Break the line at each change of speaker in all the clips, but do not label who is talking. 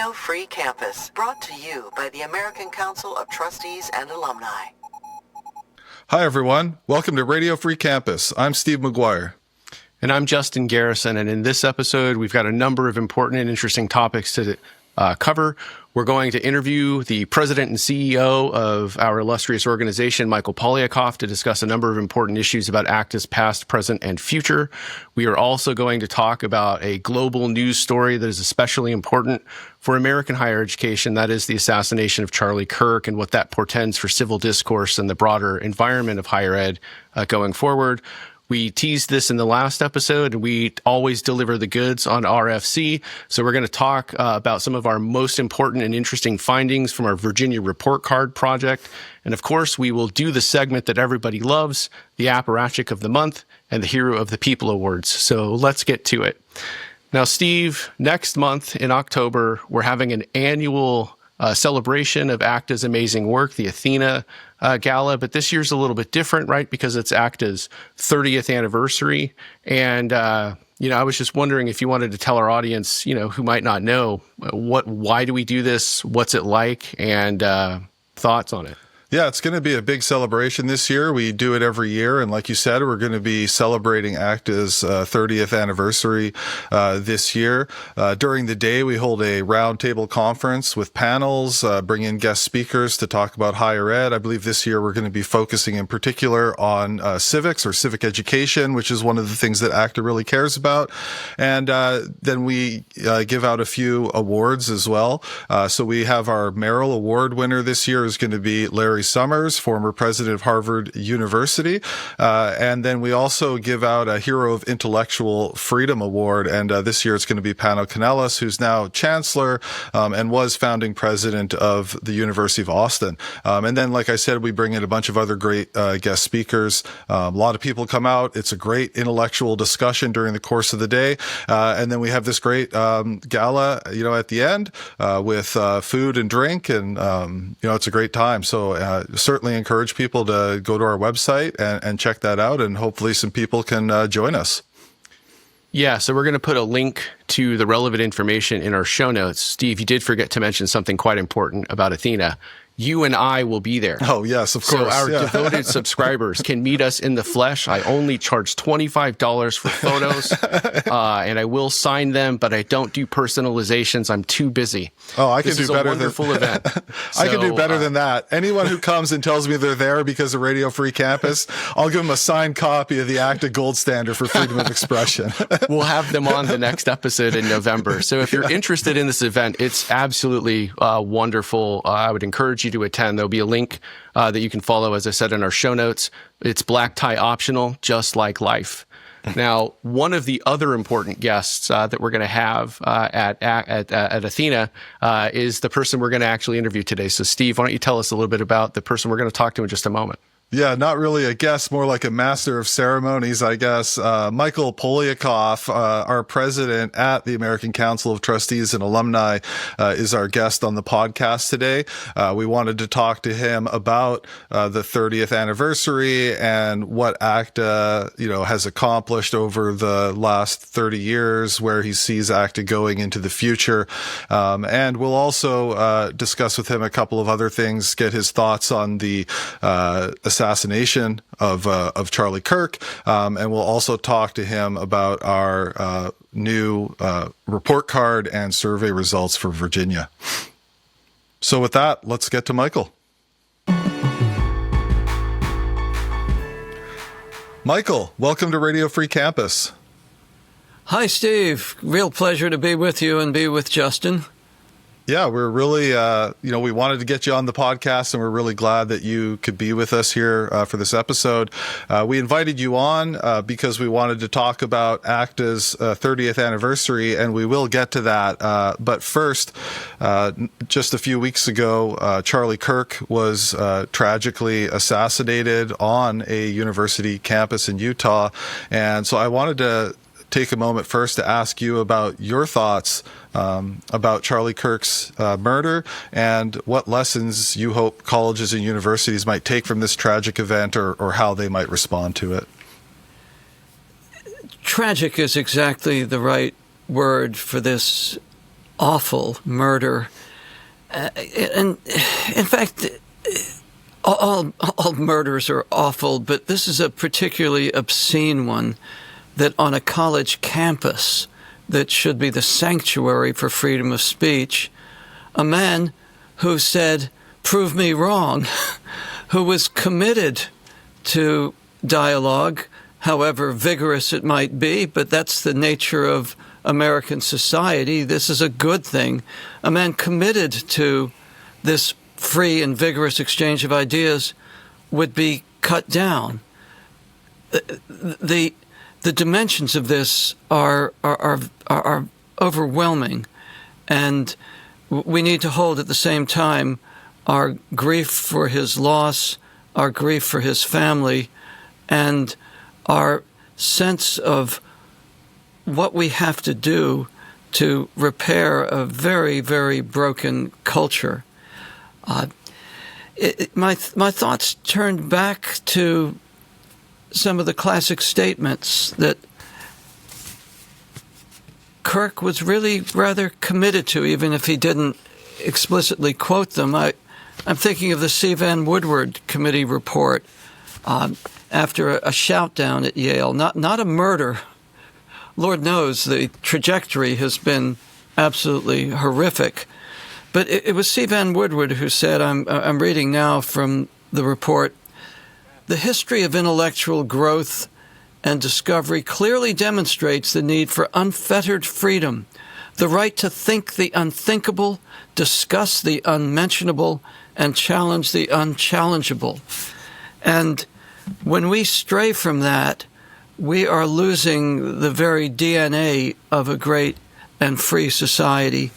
Radio Free Campus, brought to you by the American Council of Trustees and Alumni.
Hi, everyone. Welcome to Radio Free Campus. I'm Steve McGuire.
And I'm Justin Garrison. And in this episode, we've got a number of important and interesting topics to cover. We're going to interview the president and CEO of our illustrious organization, Michael Poliakoff, to discuss a number of important issues about ACTA's past, present, and future. We are also going to talk about a global news story that is especially important for American higher education. That is the assassination of Charlie Kirk and what that portends for civil discourse and the broader environment of higher ed going forward. We teased this in the last episode, and we always deliver the goods on RFC. So we're going to talk about some of our most important and interesting findings from our Virginia Report Card project. And of course, we will do the segment that everybody loves, the Apparatchik of the Month and the Hero of the People Awards. So let's get to it. Now, Steve, next month in October, we're having an annual celebration of ACTA's amazing work, the Athena Gala, but this year's a little bit different, right? Because it's ACTA's 30th anniversary. And, I was just wondering if you wanted to tell our audience, who might not know, why do we do this? What's it like? And thoughts on it.
Yeah, it's going to be a big celebration this year. We do it every year. And like you said, we're going to be celebrating ACTA's 30th anniversary this year. During the day, we hold a roundtable conference with panels, bring in guest speakers to talk about higher ed. I believe this year we're going to be focusing in particular on civics or civic education, which is one of the things that ACTA really cares about. And then we give out a few awards as well. So we have our Merrill Award winner this year is going to be Larry Summers, former president of Harvard University. And then we also give out a Hero of Intellectual Freedom Award. And this year it's going to be Pano Kanellis, who's now chancellor and was founding president of the University of Austin. And then, like I said, we bring in a bunch of other great guest speakers. A lot of people come out. It's a great intellectual discussion during the course of the day. And then we have this great gala, at the end with food and drink. And, it's a great time. So certainly encourage people to go to our website and check that out, and hopefully some people can join us.
Yeah, so we're going to put a link to the relevant information in our show notes. Steve, you did forget to mention something quite important about Athena. You and I will be there.
Oh, yes, of course.
So our devoted subscribers can meet us in the flesh. I only charge $25 for photos, and I will sign them, but I don't do personalizations. I'm too busy.
Oh, I can do better.
This is a wonderful event.
I can do better than that. Anyone who comes and tells me they're there because of Radio Free Campus, I'll give them a signed copy of the ACTA Gold Standard for Freedom of Expression.
We'll have them on the next episode in November. So if you're interested in this event, it's absolutely wonderful. I would encourage you to attend. There'll be a link that you can follow, as I said, in our show notes. It's black tie optional, just like life. Now, one of the other important guests that we're going to have at Athena is the person we're going to actually interview today. So, Steve, why don't you tell us a little bit about the person we're going to talk to in just a moment?
Yeah, not really a guest, more like a master of ceremonies, I guess. Michael Poliakoff, our president at the American Council of Trustees and Alumni, is our guest on the podcast today. We wanted to talk to him about the 30th anniversary and what ACTA, has accomplished over the last 30 years, where he sees ACTA going into the future. And we'll also discuss with him a couple of other things, get his thoughts on the assassination of Charlie Kirk, and we'll also talk to him about our new report card and survey results for Virginia. So with that, let's get to Michael. Michael, welcome to Radio Free Campus.
Hi, Steve. Real pleasure to be with you and be with Justin.
Yeah, we're really, we wanted to get you on the podcast, and we're really glad that you could be with us here for this episode. We invited you on because we wanted to talk about ACTA's 30th anniversary, and we will get to that. But first, just a few weeks ago, Charlie Kirk was tragically assassinated on a university campus in Utah. And so I wanted to take a moment first to ask you about your thoughts about Charlie Kirk's murder, and what lessons you hope colleges and universities might take from this tragic event, or how they might respond to it.
Tragic is exactly the right word for this awful murder. And in fact, all murders are awful, but this is a particularly obscene one, that on a college campus that should be the sanctuary for freedom of speech, a man who said, "Prove me wrong," who was committed to dialogue, however vigorous it might be, but that's the nature of American society. This is a good thing. A man committed to this free and vigorous exchange of ideas would be cut down. The dimensions of this are overwhelming, and we need to hold at the same time our grief for his loss, our grief for his family, and our sense of what we have to do to repair a very, very broken culture. My thoughts turned back to some of the classic statements that Kirk was really rather committed to, even if he didn't explicitly quote them. I'm thinking of the C. Vann Woodward Committee report after a shout-down at Yale. Not a murder. Lord knows the trajectory has been absolutely horrific. But it was C. Vann Woodward who said, I'm reading now from the report, "The history of intellectual growth and discovery clearly demonstrates the need for unfettered freedom, the right to think the unthinkable, discuss the unmentionable, and challenge the unchallengeable." And when we stray from that, we are losing the very DNA of a great and free society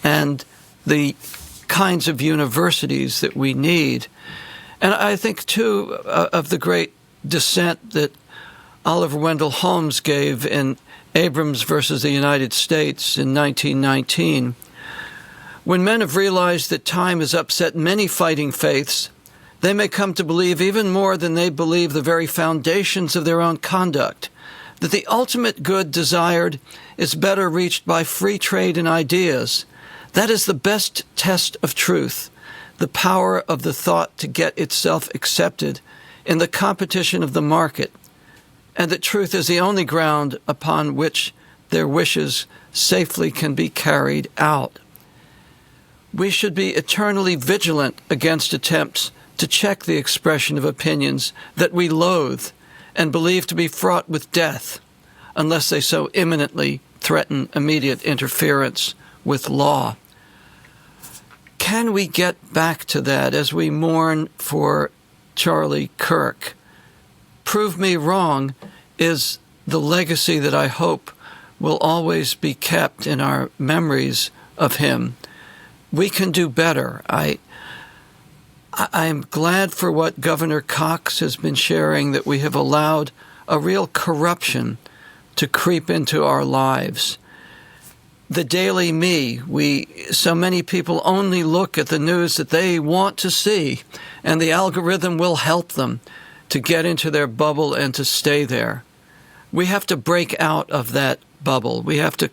and the kinds of universities that we need. And I think, too, of the great dissent that Oliver Wendell Holmes gave in Abrams versus the United States in 1919. When men have realized that time has upset many fighting faiths, they may come to believe even more than they believe the very foundations of their own conduct, that the ultimate good desired is better reached by free trade in ideas. That is the best test of truth, the power of the thought to get itself accepted in the competition of the market, and that truth is the only ground upon which their wishes safely can be carried out. We should be eternally vigilant against attempts to check the expression of opinions that we loathe and believe to be fraught with death, unless they so imminently threaten immediate interference with law. Can we get back to that as we mourn for Charlie Kirk? "Prove me wrong" is the legacy that I hope will always be kept in our memories of him. We can do better. I'm glad for what Governor Cox has been sharing, that we have allowed a real corruption to creep into our lives. The daily me, so many people only look at the news that they want to see, and the algorithm will help them to get into their bubble and to stay there. We have to break out of that bubble. We have to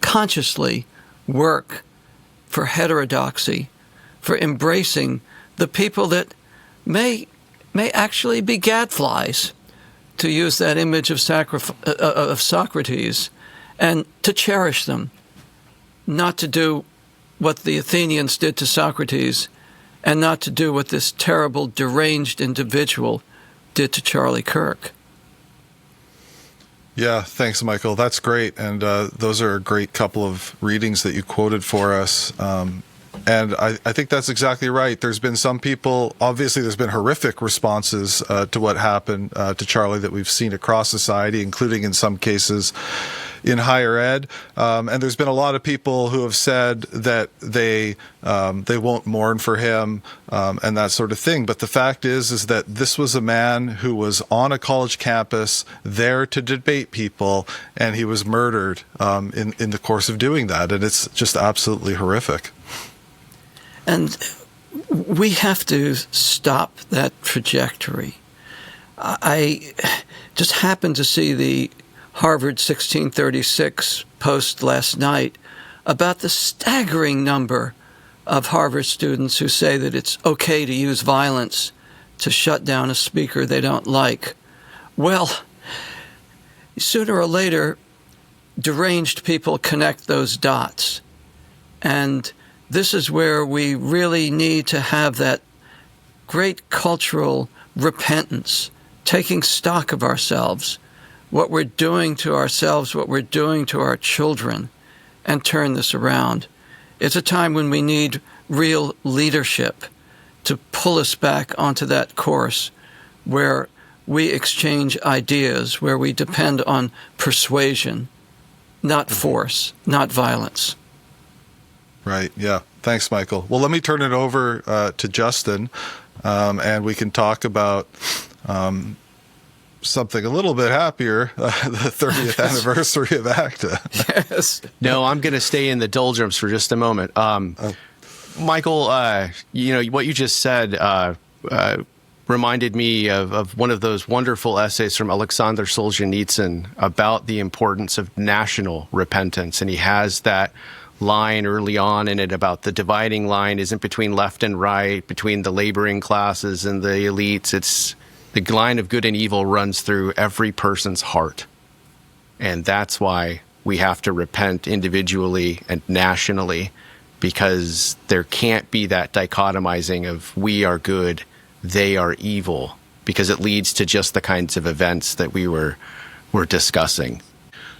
consciously work for heterodoxy, for embracing the people that may actually be gadflies, to use that image of Socrates, and to cherish them, not to do what the Athenians did to Socrates, and not to do what this terrible, deranged individual did to Charlie Kirk.
Yeah, thanks, Michael. That's great. And those are a great couple of readings that you quoted for us. And I think that's exactly right. There's been some people, obviously there's been horrific responses to what happened to Charlie that we've seen across society, including in some cases in higher ed. And there's been a lot of people who have said that they won't mourn for him and that sort of thing. But the fact is that this was a man who was on a college campus there to debate people, and he was murdered in the course of doing that. And it's just absolutely horrific.
And we have to stop that trajectory. I just happened to see the Harvard 1636 post last night about the staggering number of Harvard students who say that it's okay to use violence to shut down a speaker they don't like. Well, sooner or later, deranged people connect those dots. And this is where we really need to have that great cultural repentance, taking stock of ourselves, what we're doing to ourselves, what we're doing to our children, and turn this around. It's a time when we need real leadership to pull us back onto that course where we exchange ideas, where we depend on persuasion, not force, not violence.
Right. Yeah. Thanks, Michael. Well, let me turn it over to Justin, and we can talk about something a little bit happier, the 30th anniversary of ACTA.
Yes.
No, I'm going to stay in the doldrums for just a moment. Michael, what you just said reminded me of one of those wonderful essays from Alexander Solzhenitsyn about the importance of national repentance. And he has that line early on in it about the dividing line isn't between left and right, between the laboring classes and the elites. It's the line of good and evil runs through every person's heart. And that's why we have to repent individually and nationally, because there can't be that dichotomizing of we are good, they are evil, because it leads to just the kinds of events that we were discussing.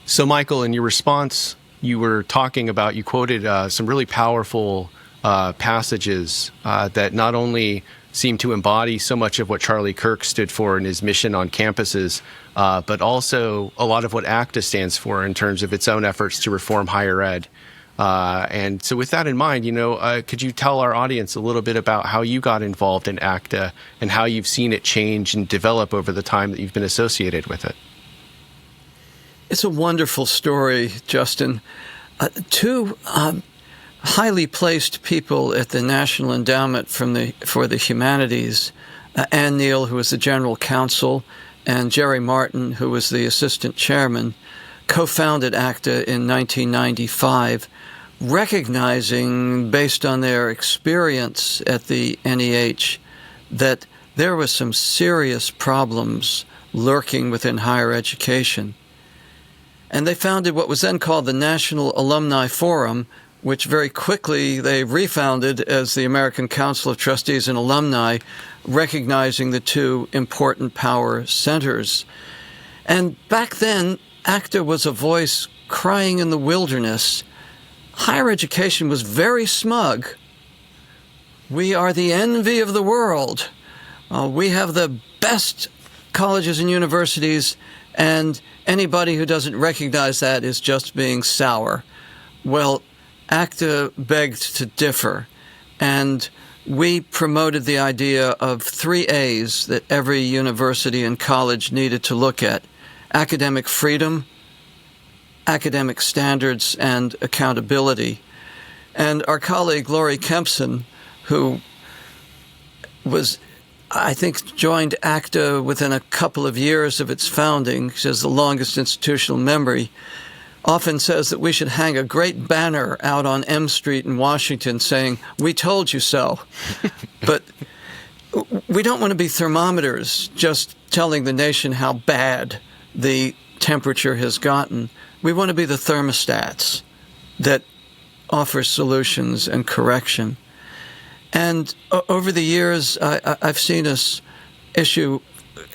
So, Michael, in your response, you were talking about, you quoted some really powerful passages that not only seem to embody so much of what Charlie Kirk stood for in his mission on campuses, but also a lot of what ACTA stands for in terms of its own efforts to reform higher ed. And so with that in mind, could you tell our audience a little bit about how you got involved in ACTA and how you've seen it change and develop over the time that you've been associated with it?
It's a wonderful story, Justin. Two highly placed people at the National Endowment for the Humanities, Ann Neal, who was the general counsel, and Jerry Martin, who was the assistant chairman, co-founded ACTA in 1995, recognizing, based on their experience at the NEH, that there was some serious problems lurking within higher education. And they founded what was then called the National Alumni Forum, which very quickly they refounded as the American Council of Trustees and Alumni, recognizing the two important power centers. And back then, ACTA was a voice crying in the wilderness. Higher education was very smug. We are the envy of the world. We have the best colleges and universities, and anybody who doesn't recognize that is just being sour. Well, ACTA begged to differ, and we promoted the idea of 3 A's that every university and college needed to look at: academic freedom, academic standards, and accountability. And our colleague Laurie Kempson, who was, I think, joined ACTA within a couple of years of its founding, she has the longest institutional memory, often says that we should hang a great banner out on M Street in Washington saying, "We told you so." But we don't want to be thermometers just telling the nation how bad the temperature has gotten. We want to be the thermostats that offer solutions and correction. And over the years, I've seen us issue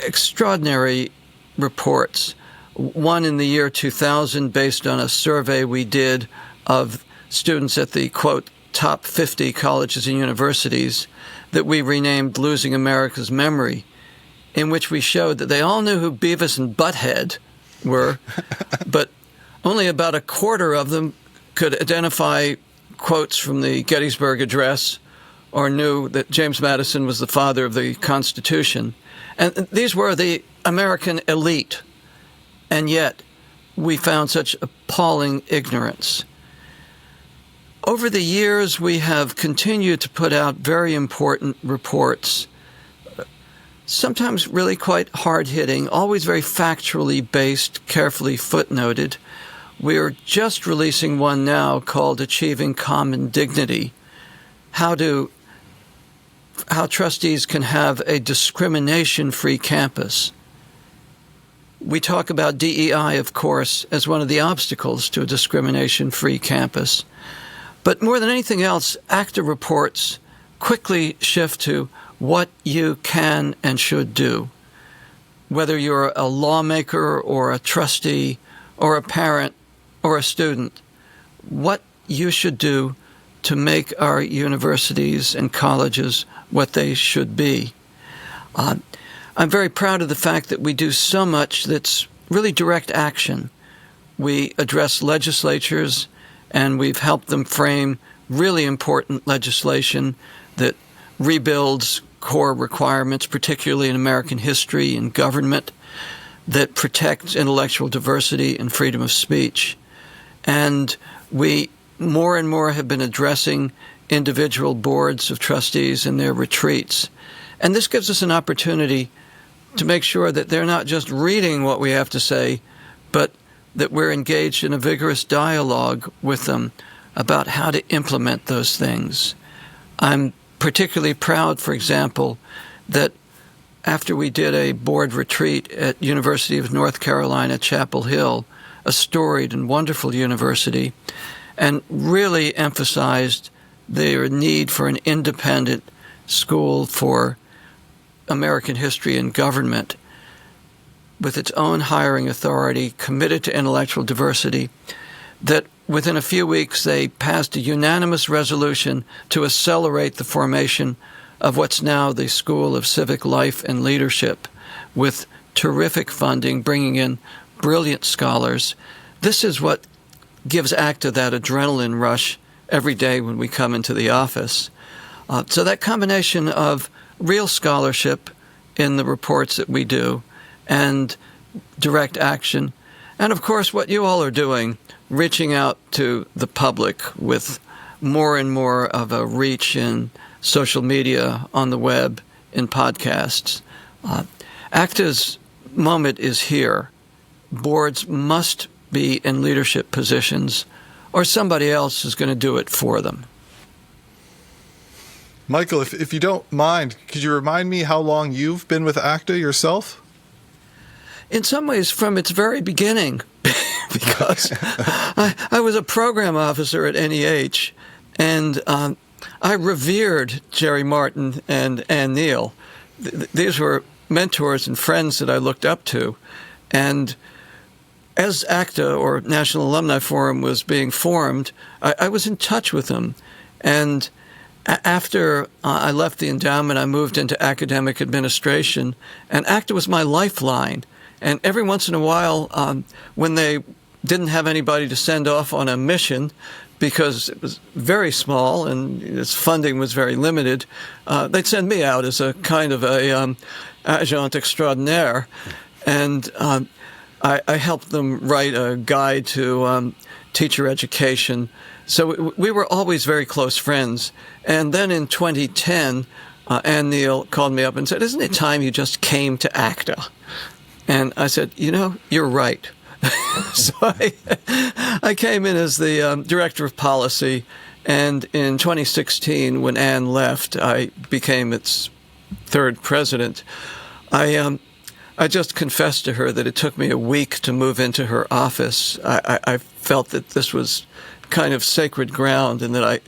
extraordinary reports. One in the year 2000, based on a survey we did of students at the, quote, top 50 colleges and universities, that we renamed Losing America's Memory, in which we showed that they all knew who Beavis and Butthead were, but only about a quarter of them could identify quotes from the Gettysburg Address or knew that James Madison was the father of the Constitution. And these were the American elite. And yet, we found such appalling ignorance. Over the years, we have continued to put out very important reports, sometimes really quite hard-hitting, always very factually based, carefully footnoted. We are just releasing one now called Achieving Common Dignity, how trustees can have a discrimination-free campus. We talk about DEI, of course, as one of the obstacles to a discrimination-free campus. But more than anything else, ACTA reports quickly shift to what you can and should do. Whether you're a lawmaker or a trustee or a parent or a student, what you should do to make our universities and colleges what they should be. I'm very proud of the fact that we do so much that's really direct action. We address legislatures, and we've helped them frame really important legislation that rebuilds core requirements, particularly in American history and government, that protects intellectual diversity and freedom of speech. And we more and more have been addressing individual boards of trustees in their retreats. And this gives us an opportunity to make sure that they're not just reading what we have to say, but that we're engaged in a vigorous dialogue with them about how to implement those things. I'm particularly proud, for example, that after we did a board retreat at University of North Carolina, Chapel Hill, a storied and wonderful university, and really emphasized their need for an independent school for American history and government with its own hiring authority, committed to intellectual diversity, that within a few weeks they passed a unanimous resolution to accelerate the formation of what's now the School of Civic Life and Leadership, with terrific funding, bringing in brilliant scholars. This is what gives ACTA that adrenaline rush every day when we come into the office. So that combination of real scholarship in the reports that we do and direct action, and of course what you all are doing, reaching out to the public with more and more of a reach in social media, on the web, in podcasts. ACTA's moment is here. Boards must be in leadership positions, or somebody else is going to do it for them.
Michael, if you don't mind, could you remind me how long you've been with ACTA yourself?
In some ways, from its very beginning, because I was a program officer at NEH, and I revered Jerry Martin and Ann Neal. These were mentors and friends that I looked up to. And as ACTA, or National Alumni Forum, was being formed, I was in touch with them. And after I left the endowment, I moved into academic administration, and ACTA was my lifeline. And every once in a while, when they didn't have anybody to send off on a mission, because it was very small and its funding was very limited, they'd send me out as a kind of a agent extraordinaire. And I helped them write a guide to teacher education. So we were always very close friends. And then in 2010, Ann Neal called me up and said, "Isn't it time you just came to ACTA?" And I said, "You're right." So I came in as the director of policy, and in 2016, when Ann left, I became its third president. I just confessed to her that it took me a week to move into her office. I felt that this was kind of sacred ground and that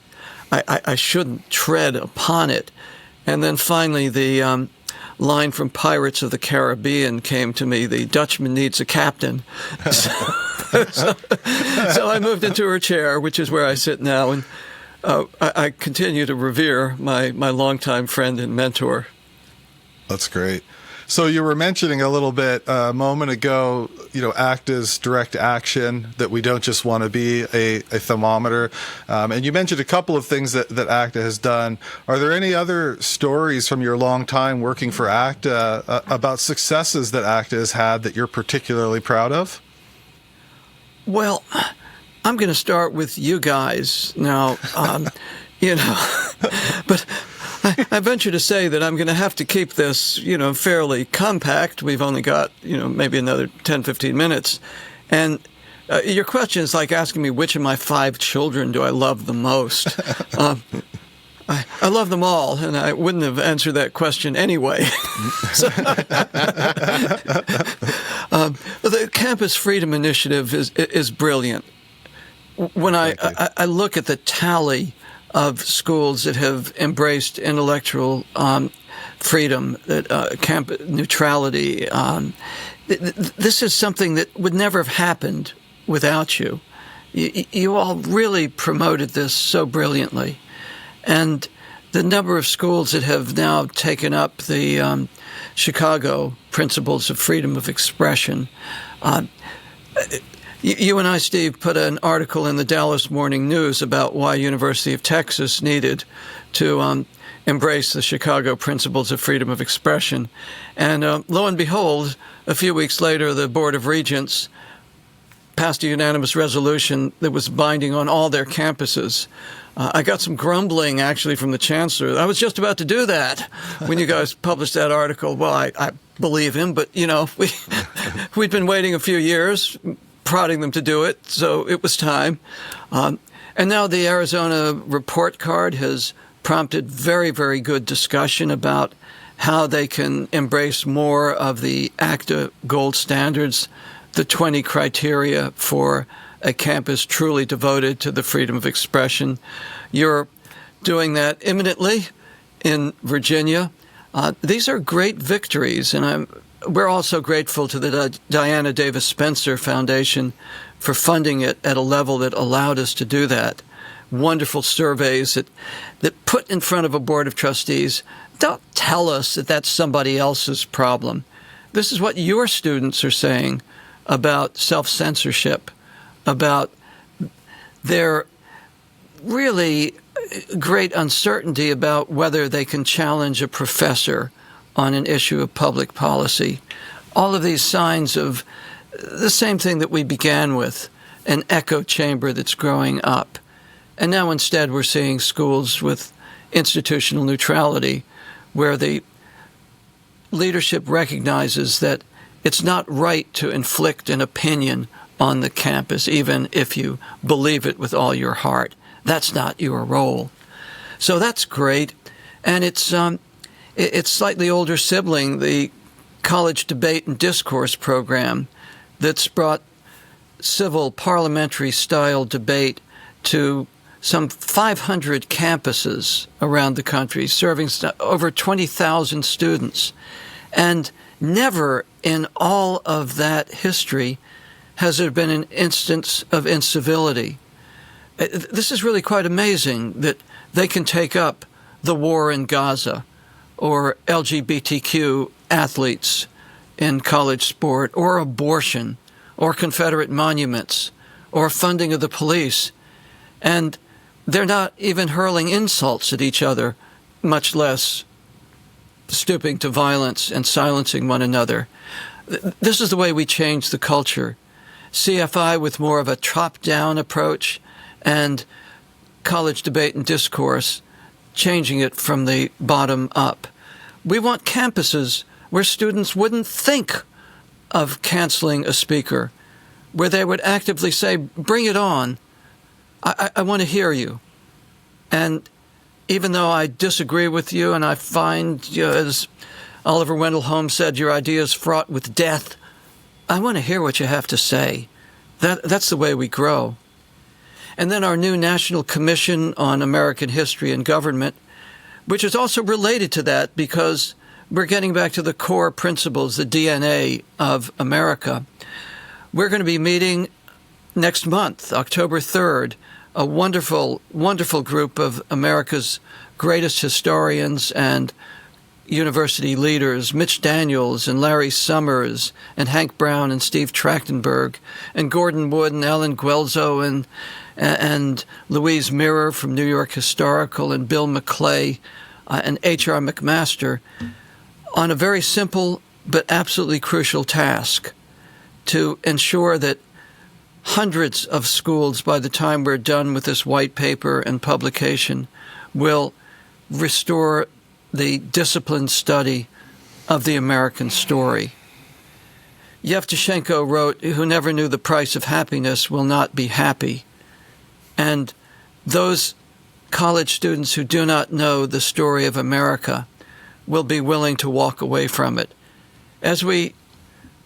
I shouldn't tread upon it. And then finally the line from Pirates of the Caribbean came to me: "The Dutchman needs a captain." So I moved into her chair, which is where I sit now, and I continue to revere my longtime friend and mentor.
That's great. So you were mentioning a little bit a moment ago, ACTA's direct action, that we don't just want to be a thermometer. And you mentioned a couple of things that ACTA has done. Are there any other stories from your long time working for ACTA about successes that ACTA has had that you're particularly proud of? Well,
I'm going to start with you guys now, but I venture to say that I'm going to have to keep this, fairly compact. We've only got, maybe another 10, 15 minutes. And Your question is like asking me which of my 5 children do I love the most. I love them all, and I wouldn't have answered that question anyway. The Campus Freedom Initiative is brilliant. When I look at the tally of schools that have embraced intellectual freedom, campus neutrality, this is something that would never have happened without you. You all really promoted this so brilliantly. And the number of schools that have now taken up the Chicago Principles of Freedom of Expression. You and I, Steve, put an article in the Dallas Morning News about why University of Texas needed to embrace the Chicago Principles of Freedom of Expression. And lo and behold, a few weeks later, the Board of Regents passed a unanimous resolution that was binding on all their campuses. I got some grumbling, actually, from the chancellor. I was just about to do that when you guys published that article. Well, I believe him, but, we'd been waiting a few years, prodding them to do it, so it was time. And now the Arizona report card has prompted very, very good discussion about how they can embrace more of the ACTA gold standards, the 20 criteria for a campus truly devoted to the freedom of expression. You're doing that imminently in Virginia. These are great victories, and we're also grateful to the Diana Davis Spencer Foundation for funding it at a level that allowed us to do that. Wonderful surveys that put in front of a board of trustees, don't tell us that that's somebody else's problem. This is what your students are saying about self-censorship, about their really great uncertainty about whether they can challenge a professor on an issue of public policy. All of these signs of the same thing that we began with, an echo chamber that's growing up. And now instead we're seeing schools with institutional neutrality where the leadership recognizes that it's not right to inflict an opinion on the campus, even if you believe it with all your heart. That's not your role. So that's great. And it's slightly older sibling, the College Debate and Discourse program, that's brought civil parliamentary style debate to some 500 campuses around the country, serving over 20,000 students. And never in all of that history has there been an instance of incivility. This is really quite amazing that they can take up the war in Gaza or LGBTQ athletes in college sport or abortion or Confederate monuments or funding of the police. And they're not even hurling insults at each other, much less stooping to violence and silencing one another. This is the way we change the culture. CFI with more of a top-down approach, and College Debate and Discourse changing it from the bottom up. We want campuses where students wouldn't think of canceling a speaker, where they would actively say, bring it on. I want to hear you. And even though I disagree with you and I find, as Oliver Wendell Holmes said, your ideas fraught with death, I want to hear what you have to say. That's the way we grow. And then our new National Commission on American History and Government, which is also related to that because we're getting back to the core principles, the DNA of America. We're going to be meeting next month, October 3rd, a wonderful, wonderful group of America's greatest historians and university leaders, Mitch Daniels and Larry Summers and Hank Brown and Steve Trachtenberg and Gordon Wood and Ellen Guelzo and Louise Mirror from New York Historical and Bill McClay and H.R. McMaster on a very simple but absolutely crucial task to ensure that hundreds of schools, by the time we're done with this white paper and publication, will restore the disciplined study of the American story. Yevtushenko wrote, "Who never knew the price of happiness will not be happy." And those college students who do not know the story of America will be willing to walk away from it. As we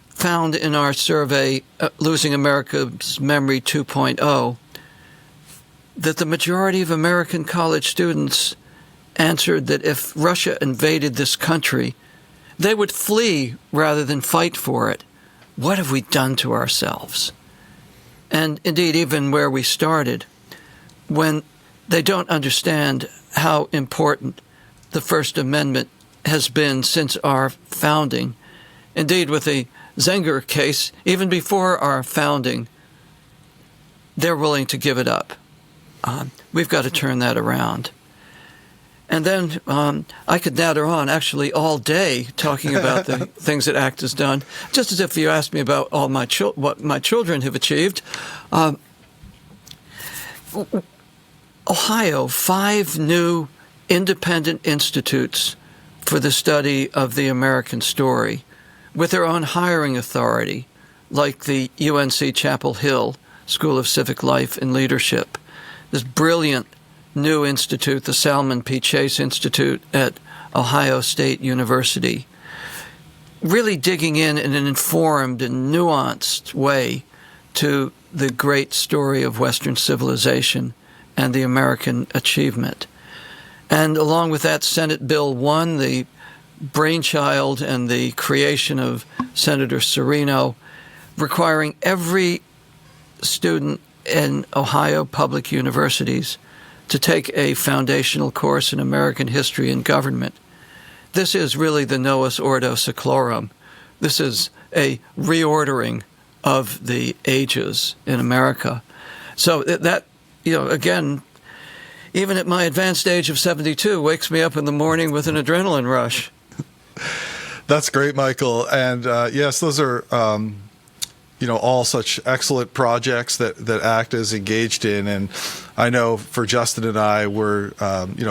found in our survey, Losing America's Memory 2.0, that the majority of American college students answered that if Russia invaded this country, they would flee rather than fight for it. What have we done to ourselves? And indeed, even where we started, when they don't understand how important the First Amendment has been since our founding. Indeed, with the Zenger case, even before our founding, they're willing to give it up. We've got to turn that around. And then I could natter on actually all day talking about the things that ACT has done, just as if you asked me about all what my children have achieved. Ohio, 5 new independent institutes for the study of the American story with their own hiring authority, like the UNC Chapel Hill School of Civic Life and Leadership. This brilliant new institute, the Salmon P. Chase Institute at Ohio State University, really digging in an informed and nuanced way to the great story of Western civilization and the American achievement. And along with that, Senate Bill 1, the brainchild and the creation of Senator Serino, requiring every student in Ohio public universities to take a foundational course in American history and government. This is really the Novus Ordo Seclorum. This is a reordering of the ages in America. So that, again, even at my advanced age of 72, wakes me up in the morning with an adrenaline rush.
That's great, Michael. And yes, those are all such excellent projects that ACTA is engaged in. And I know for Justin and I, we're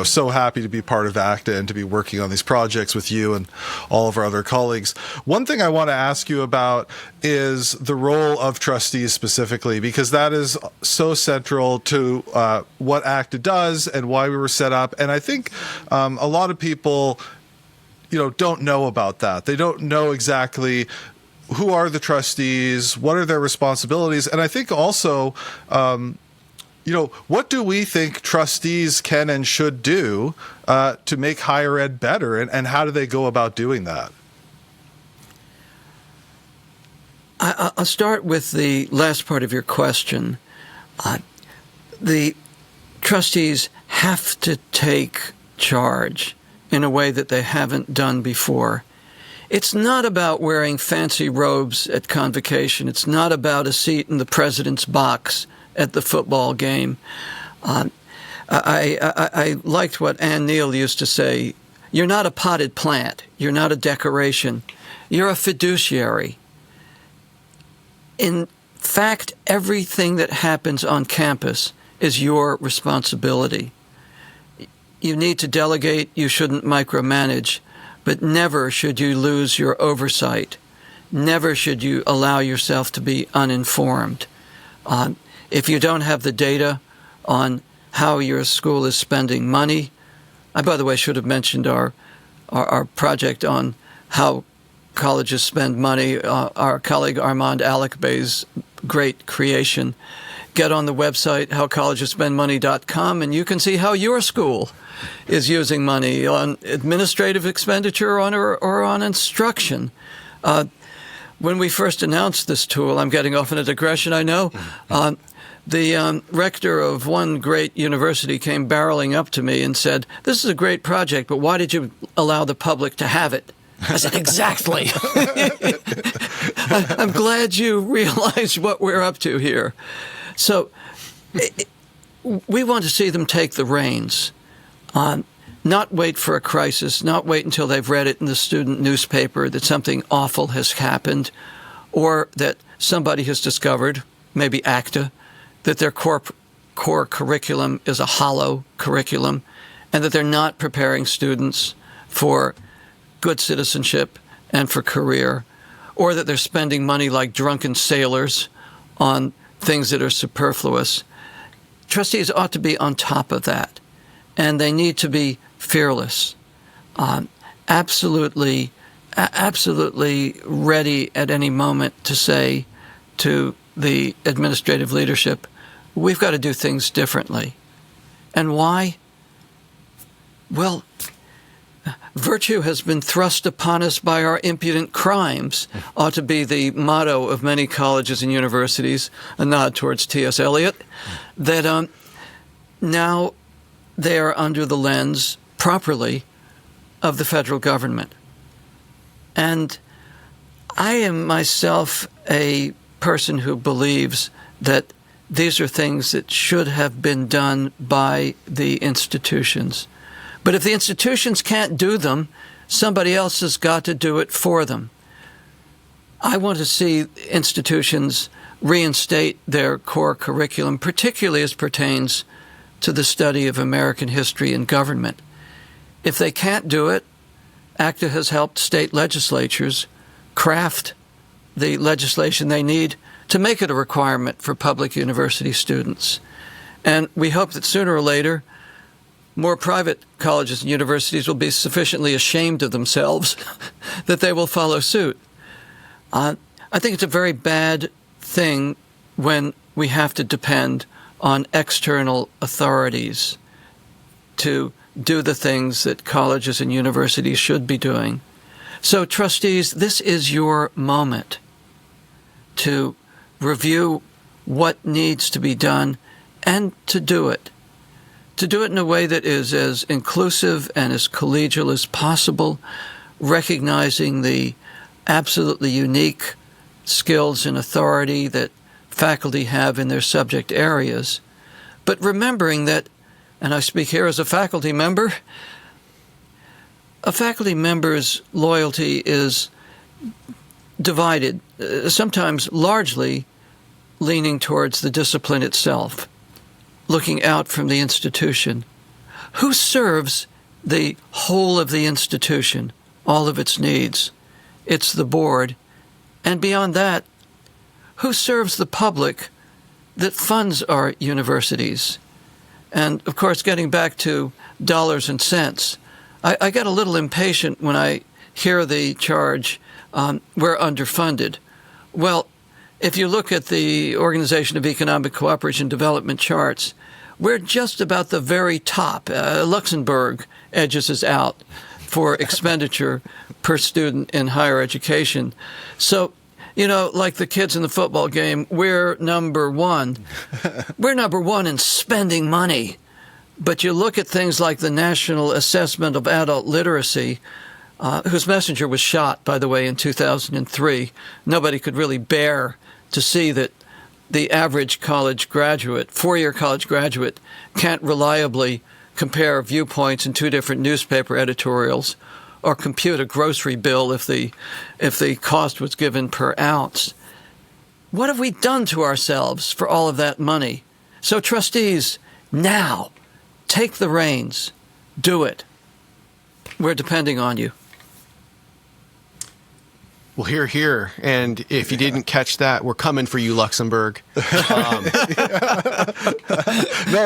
so happy to be part of ACTA and to be working on these projects with you and all of our other colleagues. One thing I want to ask you about is the role of trustees specifically, because that is so central to what ACTA does and why we were set up. And I think a lot of people don't know about that. They don't know exactly who are the trustees, what are their responsibilities, and I think also, what do we think trustees can and should do to make higher ed better, and how do they go about doing that?
I'll start with the last part of your question. The trustees have to take charge in a way that they haven't done before. It's not about wearing fancy robes at convocation. It's not about a seat in the president's box at the football game. I liked what Ann Neal used to say. You're not a potted plant. You're not a decoration. You're a fiduciary. In fact, everything that happens on campus is your responsibility. You need to delegate. You shouldn't micromanage. But never should you lose your oversight. Never should you allow yourself to be uninformed. If you don't have the data on how your school is spending money, I, by the way, should have mentioned our project on how colleges spend money, our colleague Armand Alekbay's great creation. Get on the website, howcollegesspendmoney.com, and you can see how your school is using money on administrative expenditure or on instruction. When we first announced this tool, I'm getting off on a digression, I know, the rector of one great university came barreling up to me and said, "This is a great project, but why did you allow the public to have it?" I said, "Exactly." I'm glad you realize what we're up to here. So we want to see them take the reins, not wait for a crisis, not wait until they've read it in the student newspaper that something awful has happened or that somebody has discovered, maybe ACTA, that their core curriculum is a hollow curriculum and that they're not preparing students for good citizenship and for career. or that they're spending money like drunken sailors on things that are superfluous. Trustees ought to be on top of that, and they need to be fearless, absolutely ready at any moment to say to the administrative leadership, we've got to do things differently. And why? Well, virtue has been thrust upon us by our impudent crimes, ought to be the motto of many colleges and universities, a nod towards T.S. Eliot, that now they are under the lens, properly, of the federal government. And I am myself a person who believes that these are things that should have been done by the institutions. But if the institutions can't do them, somebody else has got to do it for them. I want to see institutions reinstate their core curriculum, particularly as pertains to the study of American history and government. If they can't do it, ACTA has helped state legislatures craft the legislation they need to make it a requirement for public university students. And we hope that sooner or later, more private colleges and universities will be sufficiently ashamed of themselves that they will follow suit. I think it's a very bad thing when we have to depend on external authorities to do the things that colleges and universities should be doing. So, trustees, this is your moment to review what needs to be done and to do it. To do it in a way that is as inclusive and as collegial as possible, recognizing the absolutely unique skills and authority that faculty have in their subject areas, but remembering that, and I speak here as a faculty member member's loyalty is divided, sometimes largely leaning towards the discipline itself, looking out from the institution. Who serves the whole of the institution, all of its needs? It's the board. And beyond that, who serves the public that funds our universities? And, of course, getting back to dollars and cents, I get a little impatient when I hear the charge, we're underfunded. Well, if you look at the Organization of Economic Cooperation and Development charts, we're just about the very top. Luxembourg edges us out for expenditure per student in higher education. So, you know, like the kids in the football game, we're number one. We're number one in spending money. But you look at things like the National Assessment of Adult Literacy, whose messenger was shot, by the way, in 2003. Nobody could really bear to see that the average college graduate, four-year college graduate, can't reliably compare viewpoints in two different newspaper editorials or compute a grocery bill if the cost was given per ounce. What have we done to ourselves for all of that money? So, trustees, now, take the reins. Do it. We're depending on you.
Well, here. And if you didn't catch that, we're coming for you, Luxembourg.
No,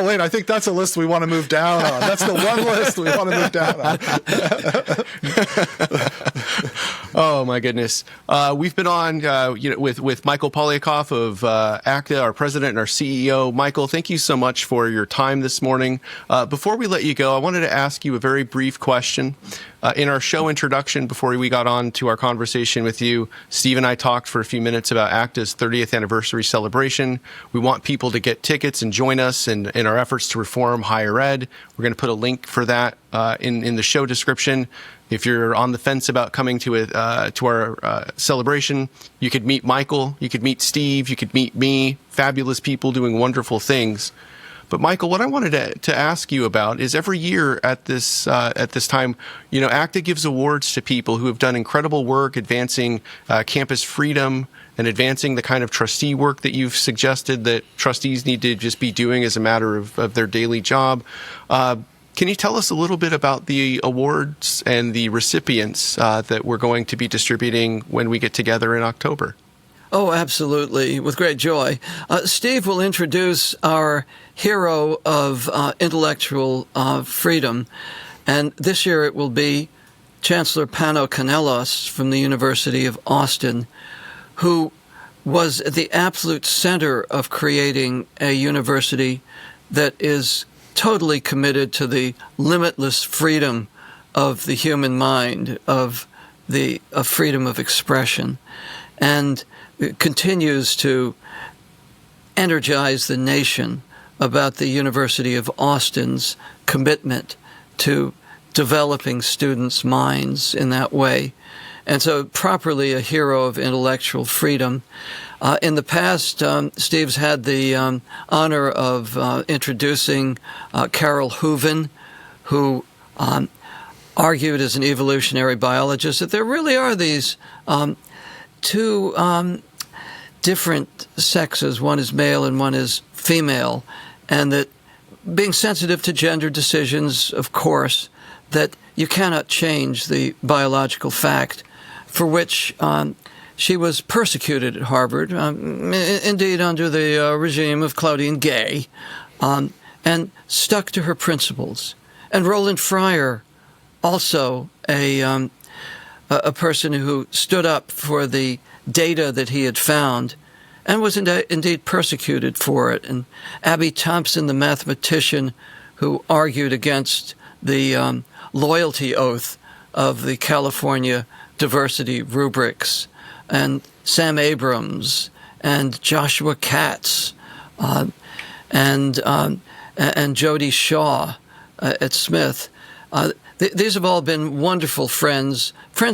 wait, I think that's a list we want to move down on. That's the one list we want to move down on.
Oh, my goodness. We've been on with Michael Poliakoff of ACTA, our president and our CEO. Michael, thank you so much for your time this morning. Before we let you go, I wanted to ask you a very brief question. In our show introduction, before we got on to our conversation with you, Steve and I talked for a few minutes about ACTA's 30th anniversary celebration. We want people to get tickets and join us in our efforts to reform higher ed. We're going to put a link for that in the show description. If you're on the fence about coming to our celebration, you could meet Michael, you could meet Steve, you could meet me, fabulous people doing wonderful things. But Michael, what I wanted to ask you about is every year at this time, ACTA gives awards to people who have done incredible work advancing campus freedom and advancing the kind of trustee work that you've suggested that trustees need to just be doing as a matter of their daily job. Can Can you tell us a little bit about the awards and the recipients that we're going to be distributing when we get together in October?
Oh, absolutely, with great joy. Steve will introduce our hero of intellectual freedom, and this year it will be Chancellor Pano Kanelos from the University of Austin, who was at the absolute center of creating a university that is totally committed to the limitless freedom of the human mind, of freedom of expression, and continues to energize the nation about the University of Austin's commitment to developing students' minds in that way. And so properly a hero of intellectual freedom. In the past, Steve's had the honor of introducing Carol Hooven, who argued as an evolutionary biologist that there really are these two different sexes. One is male and one is female, and that being sensitive to gender decisions, of course, that you cannot change the biological fact, for which she was persecuted at Harvard, indeed under the regime of Claudine Gay, and stuck to her principles. And Roland Fryer, also a person who stood up for the data that he had found and was indeed persecuted for it. And Abby Thompson, the mathematician who argued against the loyalty oath of the California diversity rubrics, and Sam Abrams, and Joshua Katz, and Jody Shaw at Smith. These have all been wonderful friends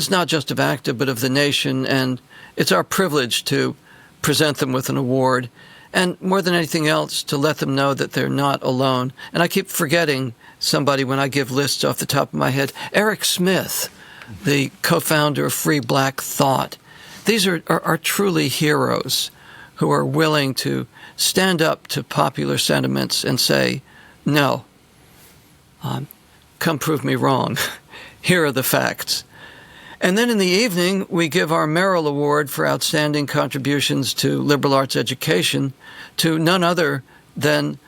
not just of ACTA, but of the nation, and it's our privilege to present them with an award, and more than anything else, to let them know that they're not alone. And I keep forgetting somebody when I give lists off the top of my head. Eric Smith, the co-founder of Free Black Thought. These are truly heroes who are willing to stand up to popular sentiments and say, no, come prove me wrong. Here are the facts. And then in the evening, we give our Merrill Award for outstanding contributions to liberal arts education to none other than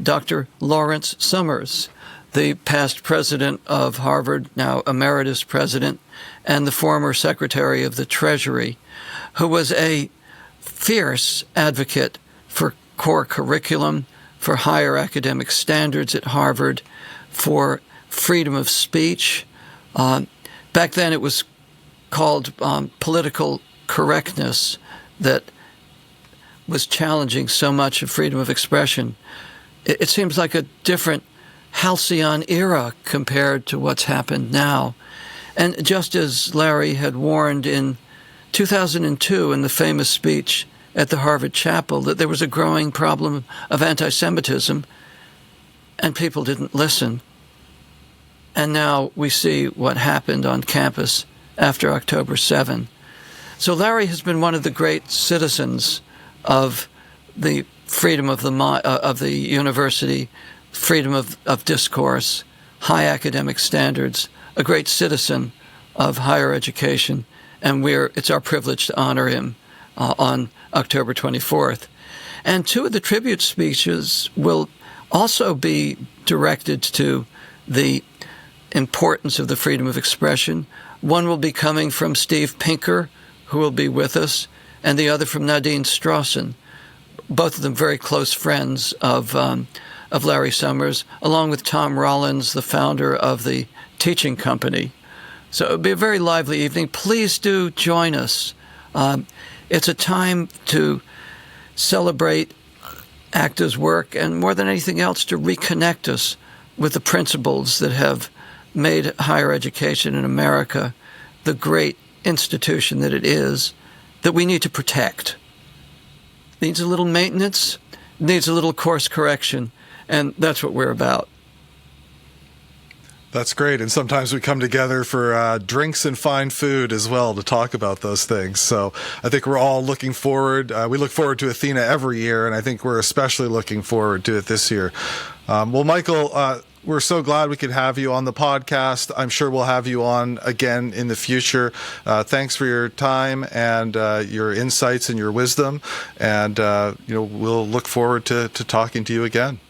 Dr. Lawrence Summers, the past president of Harvard, now emeritus president, and the former secretary of the Treasury, who was a fierce advocate for core curriculum, for higher academic standards at Harvard, for freedom of speech. Back then it was called political correctness that was challenging so much of freedom of expression. It seems like a different halcyon era compared to what's happened now. And just as Larry had warned in 2002 in the famous speech at the Harvard Chapel that there was a growing problem of anti-Semitism, and people didn't listen. And now we see what happened on campus after October 7. So Larry has been one of the great citizens of the freedom of the university, freedom of discourse, high academic standards, a great citizen of higher education, and it's our privilege to honor him on October 24th. And two of the tribute speeches will also be directed to the importance of the freedom of expression. One will be coming from Steve Pinker, who will be with us, and the other from Nadine Strawson, both of them very close friends of Larry Summers, along with Tom Rollins, the founder of the teaching company. So it'll be a very lively evening. Please do join us. It's a time to celebrate ACTA's work, and more than anything else, to reconnect us with the principles that have made higher education in America the great institution that it is, that we need to protect. Needs a little maintenance, needs a little course correction, and that's what we're about.
That's great. And sometimes we come together for drinks and fine food as well to talk about those things. So I think we're all looking forward. We look forward to Athena every year, and I think we're especially looking forward to it this year. Well, Michael, we're so glad we could have you on the podcast. I'm sure we'll have you on again in the future. Thanks for your time and your insights and your wisdom. And, we'll look forward to talking to you again.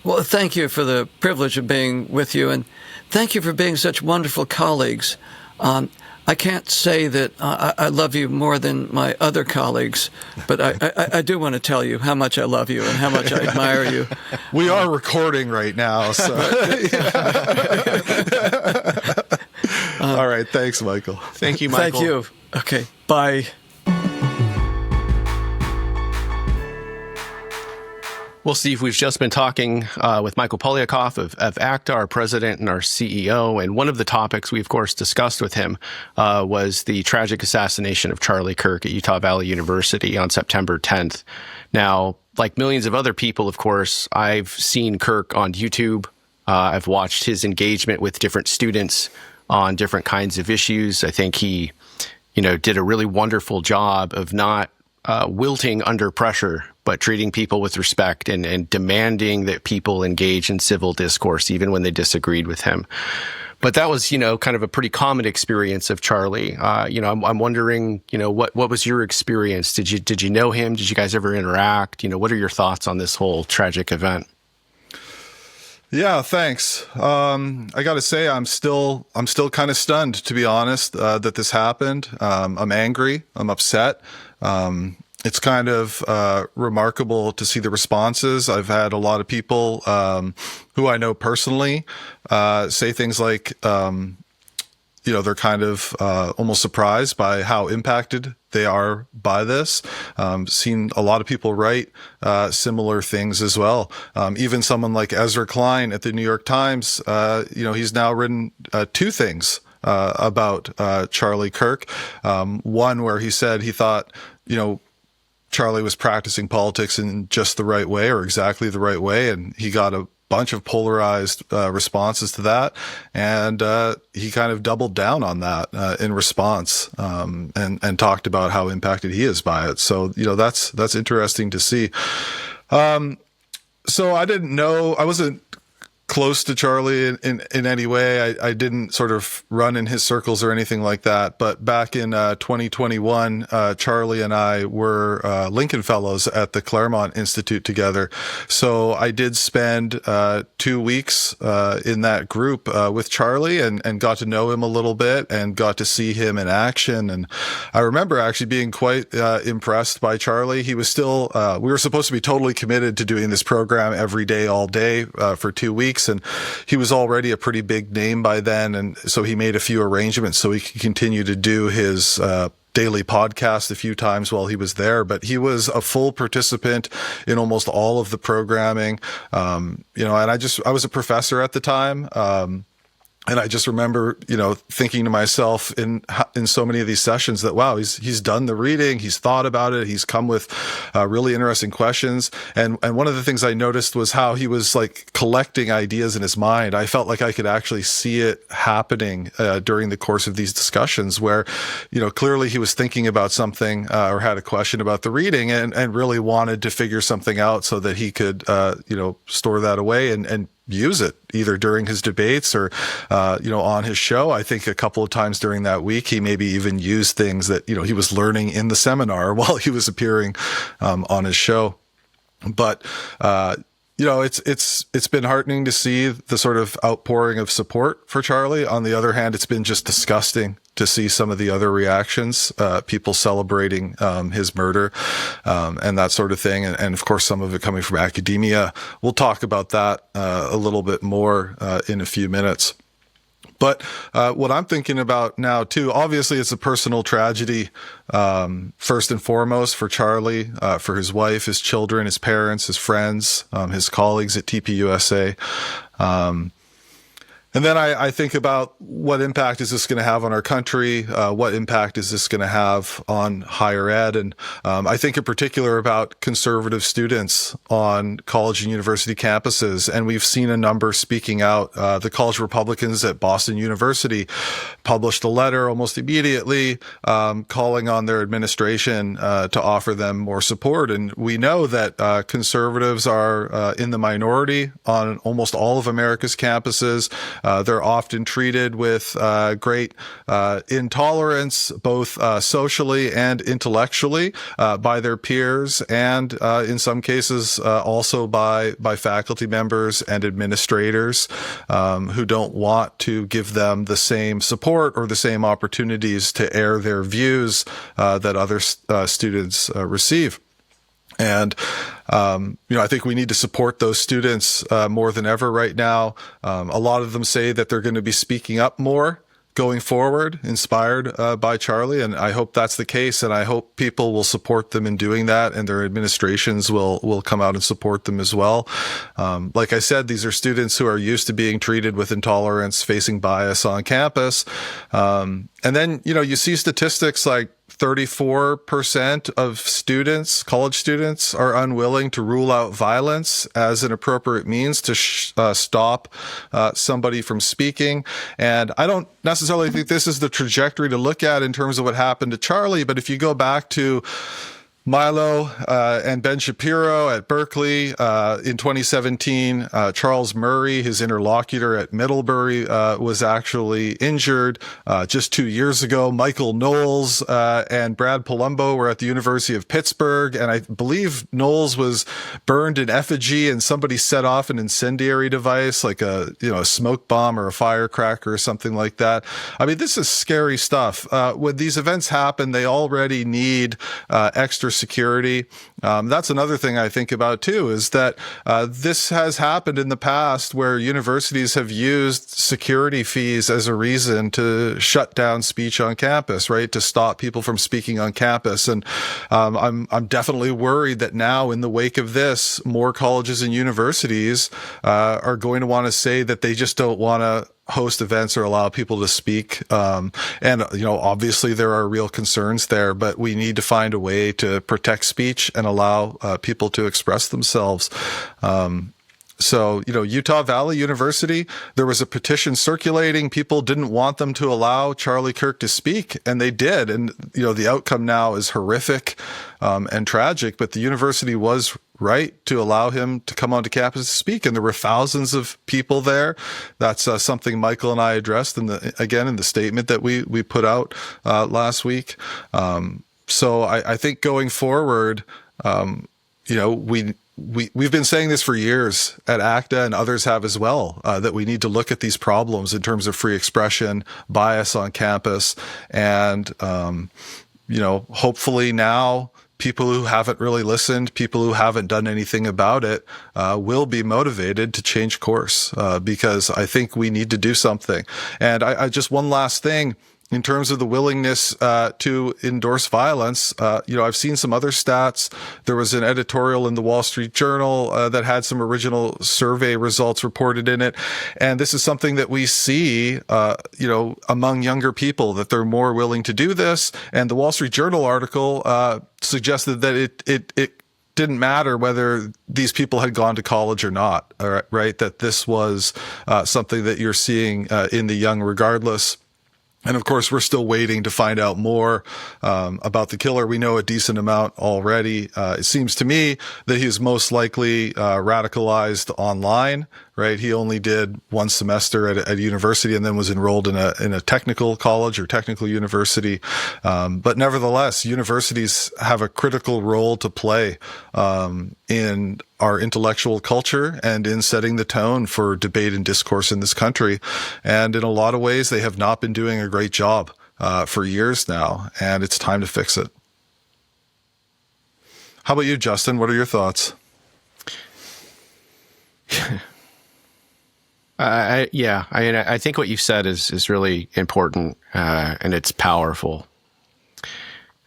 Well, thank you for the privilege of being with you. And thank you for being such wonderful colleagues. I can't say that I love you more than my other colleagues, but I do want to tell you how much I love you and how much I admire you.
We are recording right now, so. All right. Thanks, Michael.
Thank you, Michael.
Thank you. Okay. Bye.
Well, Steve, we've just been talking with Michael Poliakoff of ACTA, our president and our CEO. And one of the topics we, of course, discussed with him was the tragic assassination of Charlie Kirk at Utah Valley University on September 10th. Now, like millions of other people, of course, I've seen Kirk on YouTube. I've watched his engagement with different students on different kinds of issues. I think he, did a really wonderful job of not wilting under pressure, but treating people with respect and demanding that people engage in civil discourse, even when they disagreed with him. But that was, kind of a pretty common experience of Charlie. I'm wondering, what was your experience? Did you know him? Did you guys ever interact? What are your thoughts on this whole tragic event?
Yeah, thanks. I got to say, I'm still kind of stunned, to be honest, that this happened. I'm angry. I'm upset. It's kind of remarkable to see the responses. I've had a lot of people who I know personally say things like, they're kind of almost surprised by how impacted they are by this. Seen a lot of people write similar things as well. Even someone like Ezra Klein at the New York Times, he's now written two things about Charlie Kirk. One where he said he thought, Charlie was practicing politics in just the right way or exactly the right way, and he got a bunch of polarized responses to that, and he kind of doubled down on that in response, and talked about how impacted he is by it. So that's interesting to see. So I didn't know, I wasn't close to Charlie in any way. I didn't sort of run in his circles or anything like that. But back in 2021, Charlie and I were Lincoln Fellows at the Claremont Institute together. So I did spend 2 weeks in that group with Charlie and got to know him a little bit and got to see him in action. And I remember actually being quite impressed by Charlie. He was still, we were supposed to be totally committed to doing this program every day, all day for 2 weeks. And he was already a pretty big name by then. And so he made a few arrangements so he could continue to do his daily podcast a few times while he was there. But he was a full participant in almost all of the programming. And I was a professor at the time. And I just remember, thinking to myself in so many of these sessions that, wow, he's done the reading, he's thought about it, he's come with really interesting questions. And one of the things I noticed was how he was like collecting ideas in his mind. I felt like I could actually see it happening during the course of these discussions where, clearly he was thinking about something or had a question about the reading and really wanted to figure something out so that he could, store that away and use it either during his debates or, on his show. I think a couple of times during that week, he maybe even used things that, he was learning in the seminar while he was appearing, on his show. But, it's been heartening to see the sort of outpouring of support for Charlie. On the other hand, it's been just disgusting to see some of the other reactions, people celebrating his murder and that sort of thing. And of course, some of it coming from academia. We'll talk about that a little bit more in a few minutes. But what I'm thinking about now, too, obviously it's a personal tragedy, first and foremost for Charlie, for his wife, his children, his parents, his friends, his colleagues at TPUSA. And then I think about what impact is this going to have on our country? What impact is this going to have on higher ed? And I think in particular about conservative students on college and university campuses. And we've seen a number speaking out. The college Republicans at Boston University published a letter almost immediately calling on their administration to offer them more support. And we know that conservatives are in the minority on almost all of America's campuses. They're often treated with great intolerance, both socially and intellectually, by their peers, and in some cases also by faculty members and administrators who don't want to give them the same support or the same opportunities to air their views that other students receive. And, I think we need to support those students more than ever right now. A lot of them say that they're going to be speaking up more going forward, inspired by Charlie. And I hope that's the case. And I hope people will support them in doing that, and their administrations will come out and support them as well. Like I said, these are students who are used to being treated with intolerance, facing bias on campus. And then, you see statistics like 34% of students, college students, are unwilling to rule out violence as an appropriate means to stop somebody from speaking. And I don't necessarily think this is the trajectory to look at in terms of what happened to Charlie, but if you go back to Milo and Ben Shapiro at Berkeley in 2017. Charles Murray, his interlocutor at Middlebury, was actually injured just 2 years ago. Michael Knowles and Brad Palumbo were at the University of Pittsburgh, and I believe Knowles was burned in effigy, and somebody set off an incendiary device like a smoke bomb or a firecracker or something like that. I mean, this is scary stuff. When these events happen, they already need extra security. That's another thing I think about too, is that this has happened in the past where universities have used security fees as a reason to shut down speech on campus, right? To stop people from speaking on campus. And I'm definitely worried that now, in the wake of this, more colleges and universities are going to want to say that they just don't want to host events or allow people to speak. And, obviously there are real concerns there, but we need to find a way to protect speech and allow people to express themselves. So, Utah Valley University, there was a petition circulating. People didn't want them to allow Charlie Kirk to speak, and they did. And, the outcome now is horrific and tragic, but the university was right to allow him to come onto campus to speak. And there were thousands of people there. That's something Michael and I addressed in the statement that we put out last week. So I think going forward, we've been saying this for years at ACTA, and others have as well, that we need to look at these problems in terms of free expression, bias on campus, and, hopefully now people who haven't really listened, people who haven't done anything about it, will be motivated to change course, because I think we need to do something. And I just one last thing. In terms of the willingness to endorse violence, I've seen some other stats. There was an editorial in the Wall Street Journal that had some original survey results reported in it. And this is something that we see, among younger people, that they're more willing to do this. And the Wall Street Journal article suggested that it didn't matter whether these people had gone to college or not, right? That this was something that you're seeing in the young regardless. And of course, we're still waiting to find out more about the killer. We know a decent amount already. It seems to me that he's most likely radicalized online, right? He only did one semester at a university and then was enrolled in a technical college or technical university. But nevertheless, universities have a critical role to play in our intellectual culture and in setting the tone for debate and discourse in this country. And in a lot of ways, they have not been doing a great job for years now, and it's time to fix it. How about you, Justin? What are your thoughts?
I think what you said is really important, and it's powerful,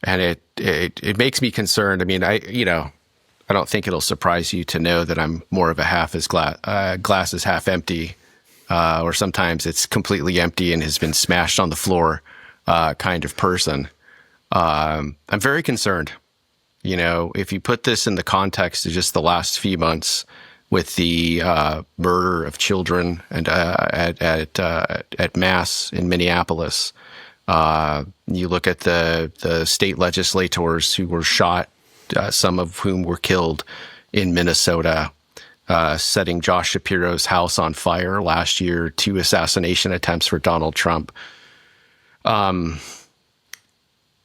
and it makes me concerned. I mean, I don't think it'll surprise you to know that I'm more of a glass is half empty or sometimes it's completely empty and has been smashed on the floor kind of person. I'm very concerned. You know, if you put this in the context of just the last few months with the murder of children and at Mass in Minneapolis, you look at the state legislators who were shot, some of whom were killed in Minnesota, setting Josh Shapiro's house on fire last year, 2 assassination attempts for Donald Trump.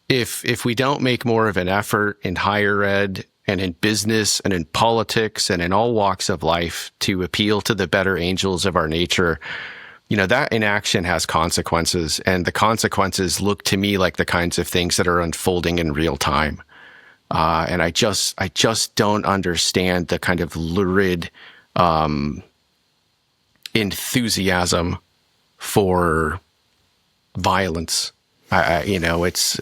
If we don't make more of an effort in higher ed and in business and in politics and in all walks of life to appeal to the better angels of our nature, you know, that inaction has consequences, and the consequences look to me like the kinds of things that are unfolding in real time. And I just don't understand the kind of lurid enthusiasm for violence. You know, it's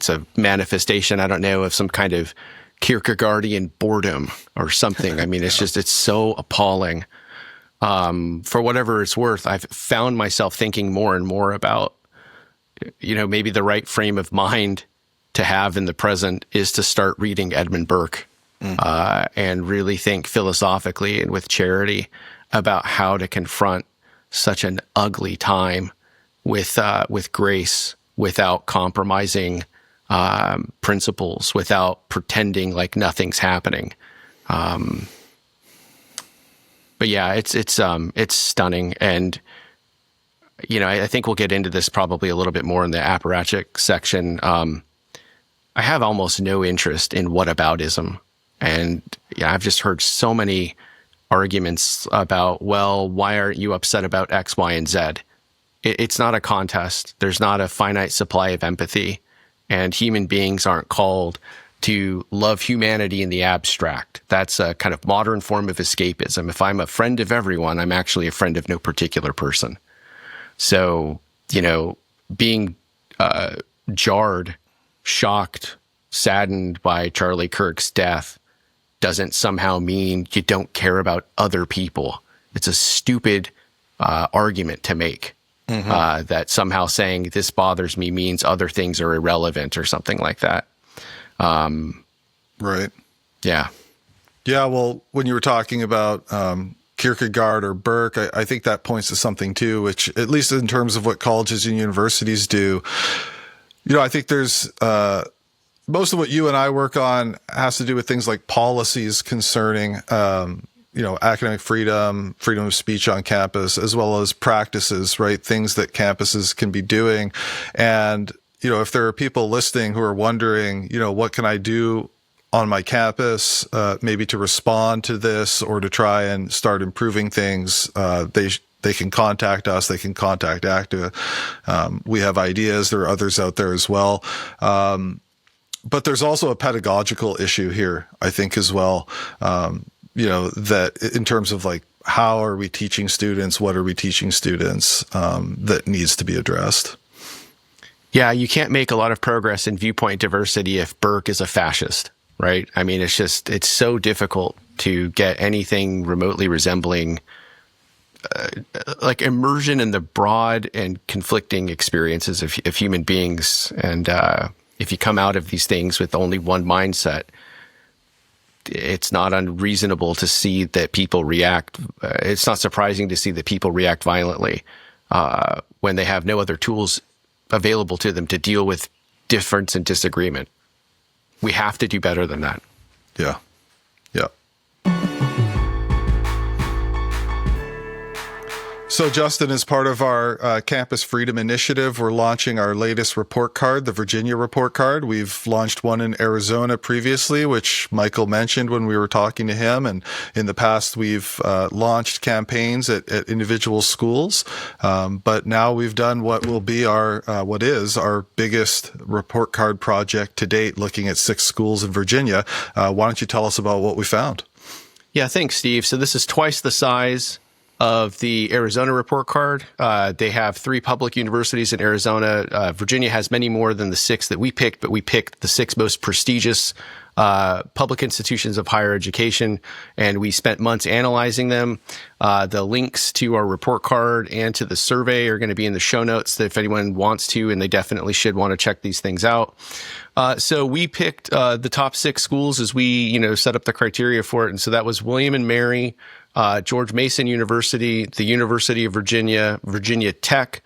a manifestation, I don't know, of some kind of Kierkegaardian boredom or something. I mean, it's so appalling. For whatever it's worth, I've found myself thinking more and more about, you know, maybe the right frame of mind to have in the present is to start reading Edmund Burke and really think philosophically and with charity about how to confront such an ugly time with grace, without compromising principles, without pretending like nothing's happening. But yeah, it's stunning, and you know, I think we'll get into this probably a little bit more in the Apparatchik section. I have almost no interest in whataboutism, and yeah, I've just heard so many arguments about, well, why aren't you upset about X, Y, and Z? It's not a contest. There's not a finite supply of empathy, and human beings aren't called to love humanity in the abstract. That's a kind of modern form of escapism. If I'm a friend of everyone, I'm actually a friend of no particular person. So, you know, being jarred, shocked, saddened by Charlie Kirk's death doesn't somehow mean you don't care about other people. It's a stupid argument to make. That somehow saying this bothers me means other things are irrelevant or something like that.
Right.
Yeah.
Yeah. Well, when you were talking about Kierkegaard or Burke, I think that points to something too, which, at least in terms of what colleges and universities do, you know, I think there's most of what you and I work on has to do with things like policies concerning you know, academic freedom, freedom of speech on campus, as well as practices, right? Things that campuses can be doing. And, you know, if there are people listening who are wondering, you know, what can I do on my campus, maybe to respond to this or to try and start improving things, they can contact us. They can contact ACTA. We have ideas. There are others out there as well. But there's also a pedagogical issue here, I think, as well. You know, that in terms of like, how are we teaching students? What are we teaching students that needs to be addressed?
Yeah, you can't make a lot of progress in viewpoint diversity if Burke is a fascist, right? I mean, it's so difficult to get anything remotely resembling like immersion in the broad and conflicting experiences of human beings. And if you come out of these things with only one mindset, it's not unreasonable to see that people react. It's not surprising to see that people react violently when they have no other tools available to them to deal with difference and disagreement. We have to do better than that.
Yeah. Yeah. So, Justin, as part of our Campus Freedom Initiative, we're launching our latest report card, the Virginia report card. We've launched one in Arizona previously, which Michael mentioned when we were talking to him. And in the past, we've launched campaigns at individual schools. But now we've done what will be what is our biggest report card project to date, looking at 6 schools in Virginia. Why don't you tell us about what we found?
Yeah, thanks, Steve. So this is twice the size of the Arizona report card. They have 3 public universities in Arizona. Virginia has many more than the 6 that we picked, but we picked the 6 most prestigious public institutions of higher education, and we spent months analyzing them. The links to our report card and to the survey are going to be in the show notes if anyone wants to, and they definitely should want to check these things out. So we picked the top 6 schools as we, set up the criteria for it. And so that was William and Mary, George Mason University, the University of Virginia, Virginia Tech,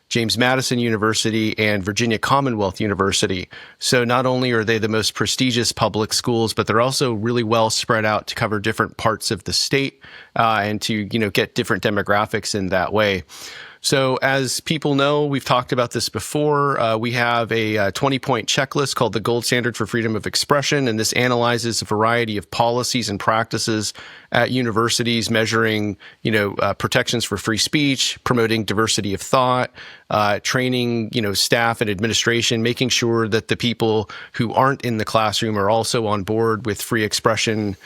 James Madison University, and Virginia Commonwealth University. So not only are they the most prestigious public schools, but they're also really well spread out to cover different parts of the state and to, get different demographics in that way. So as people know, we've talked about this before. We have a 20-point checklist called the Gold Standard for Freedom of Expression, and this analyzes a variety of policies and practices at universities measuring, protections for free speech, promoting diversity of thought, training, staff and administration, making sure that the people who aren't in the classroom are also on board with free expression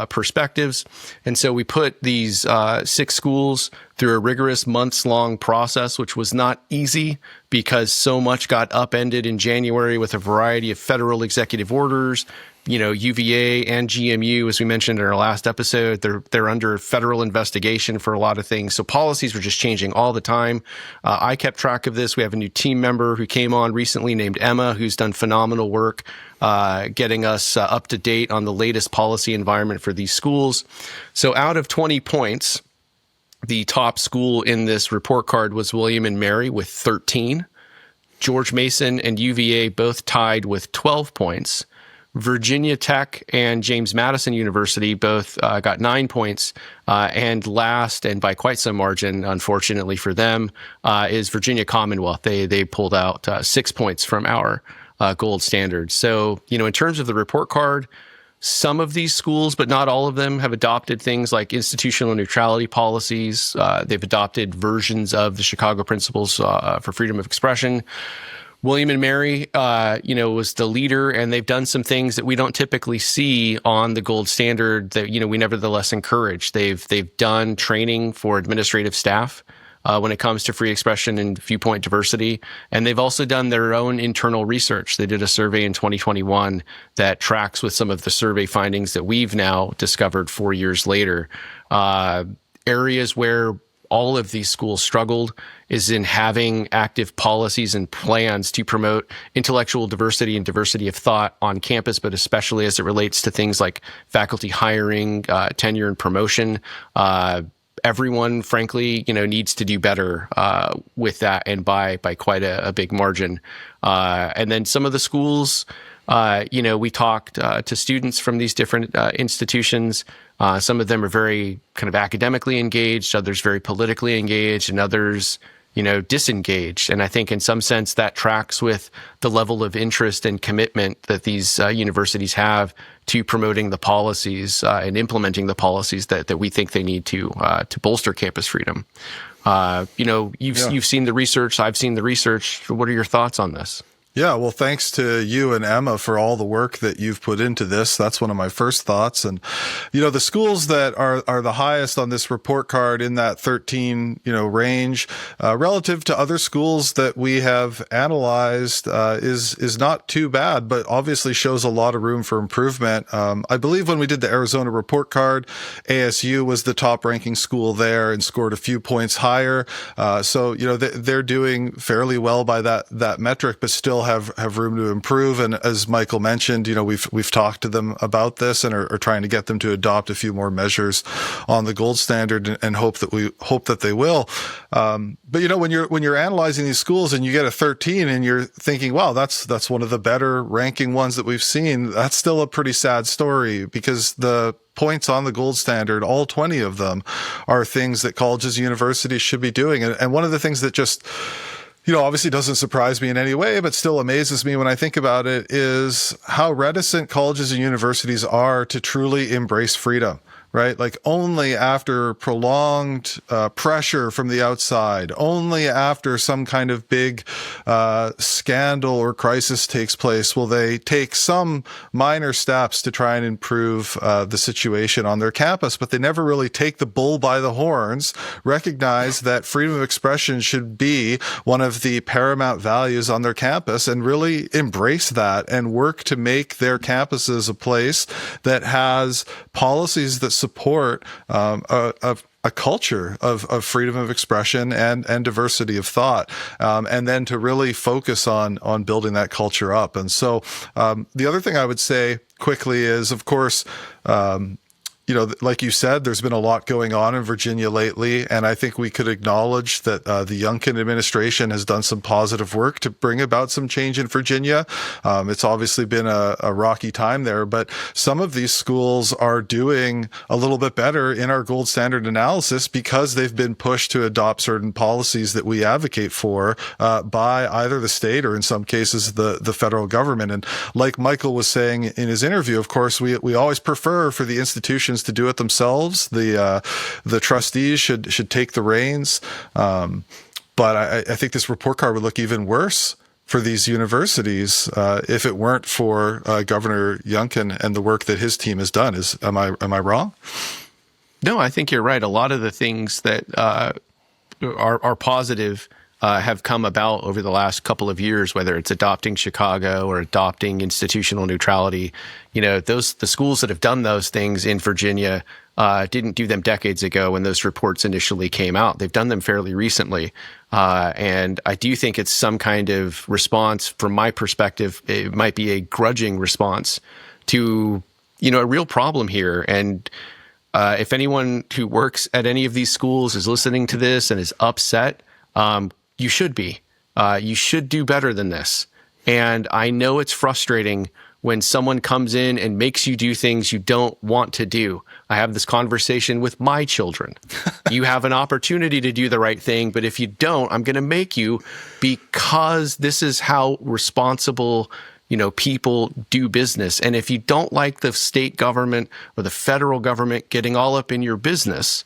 perspectives. And so we put these 6 schools through a rigorous months-long process, which was not easy because so much got upended in January with a variety of federal executive orders. UVA and GMU, as we mentioned in our last episode, they're under federal investigation for a lot of things. So policies were just changing all the time. I kept track of this. We have a new team member who came on recently named Emma, who's done phenomenal work getting us up to date on the latest policy environment for these schools. So out of 20 points, the top school in this report card was William and Mary with 13. George Mason and UVA both tied with 12 points. Virginia Tech and James Madison University both got 9 points. And last, and by quite some margin, unfortunately for them, is Virginia Commonwealth. They pulled out 6 points from our gold standard. So, in terms of the report card, some of these schools, but not all of them, have adopted things like institutional neutrality policies. They've adopted versions of the Chicago Principles for Freedom of Expression. William and Mary, was the leader, and they've done some things that we don't typically see on the gold standard that, we nevertheless encourage. They've done training for administrative staff when it comes to free expression and viewpoint diversity. And they've also done their own internal research. They did a survey in 2021 that tracks with some of the survey findings that we've now discovered 4 years later. Areas where all of these schools struggled is in having active policies and plans to promote intellectual diversity and diversity of thought on campus, but especially as it relates to things like faculty hiring, tenure and promotion. Everyone, frankly, needs to do better with that, and by quite a big margin. And then some of the schools, we talked to students from these different institutions. Some of them are very kind of academically engaged, others very politically engaged, and others, disengaged. And I think in some sense that tracks with the level of interest and commitment that these universities have to promoting the policies and implementing the policies that we think they need to bolster campus freedom. You've seen the research, I've seen the research. What are your thoughts on this?
Yeah, well, thanks to you and Emma for all the work that you've put into this. That's one of my first thoughts. And, the schools that are the highest on this report card in that 13, range, relative to other schools that we have analyzed, is not too bad, but obviously shows a lot of room for improvement. I believe when we did the Arizona report card, ASU was the top ranking school there and scored a few points higher. So, they're doing fairly well by that metric, but still have room to improve. And as Michael mentioned, we've talked to them about this and are trying to get them to adopt a few more measures on the gold standard, and hope that they will. But when you're analyzing these schools and you get a 13 and you're thinking, wow, that's one of the better ranking ones that we've seen, that's still a pretty sad story, because the points on the gold standard, all 20 of them, are things that colleges and universities should be doing. And one of the things that just obviously doesn't surprise me in any way, but still amazes me when I think about it, is how reticent colleges and universities are to truly embrace freedom. right? Like only after prolonged pressure from the outside, only after some kind of big scandal or crisis takes place will they take some minor steps to try and improve the situation on their campus. But they never really take the bull by the horns, recognize that freedom of expression should be one of the paramount values on their campus, and really embrace that and work to make their campuses a place that has policies that support a culture of freedom of expression and diversity of thought, and then to really focus on building that culture up. And so the other thing I would say quickly is, of course, like you said, there's been a lot going on in Virginia lately, and I think we could acknowledge that the Youngkin administration has done some positive work to bring about some change in Virginia. It's obviously been a rocky time there, but some of these schools are doing a little bit better in our gold standard analysis because they've been pushed to adopt certain policies that we advocate for by either the state or in some cases the federal government. And like Michael was saying in his interview, of course, we always prefer for the institutions to do it themselves. The trustees should take the reins. But I think this report card would look even worse for these universities if it weren't for Governor Youngkin and the work that his team has done. Am I wrong?
No, I think you're right. A lot of the things that are positive have come about over the last couple of years, whether it's adopting Chicago or adopting institutional neutrality. The schools that have done those things in Virginia didn't do them decades ago when those reports initially came out. They've done them fairly recently. And I do think it's some kind of response. From my perspective, it might be a grudging response to, a real problem here. And if anyone who works at any of these schools is listening to this and is upset, you should be. You should do better than this. And I know it's frustrating when someone comes in and makes you do things you don't want to do. I have this conversation with my children. You have an opportunity to do the right thing, but if you don't, I'm going to make you, because this is how responsible, people do business. And if you don't like the state government or the federal government getting all up in your business,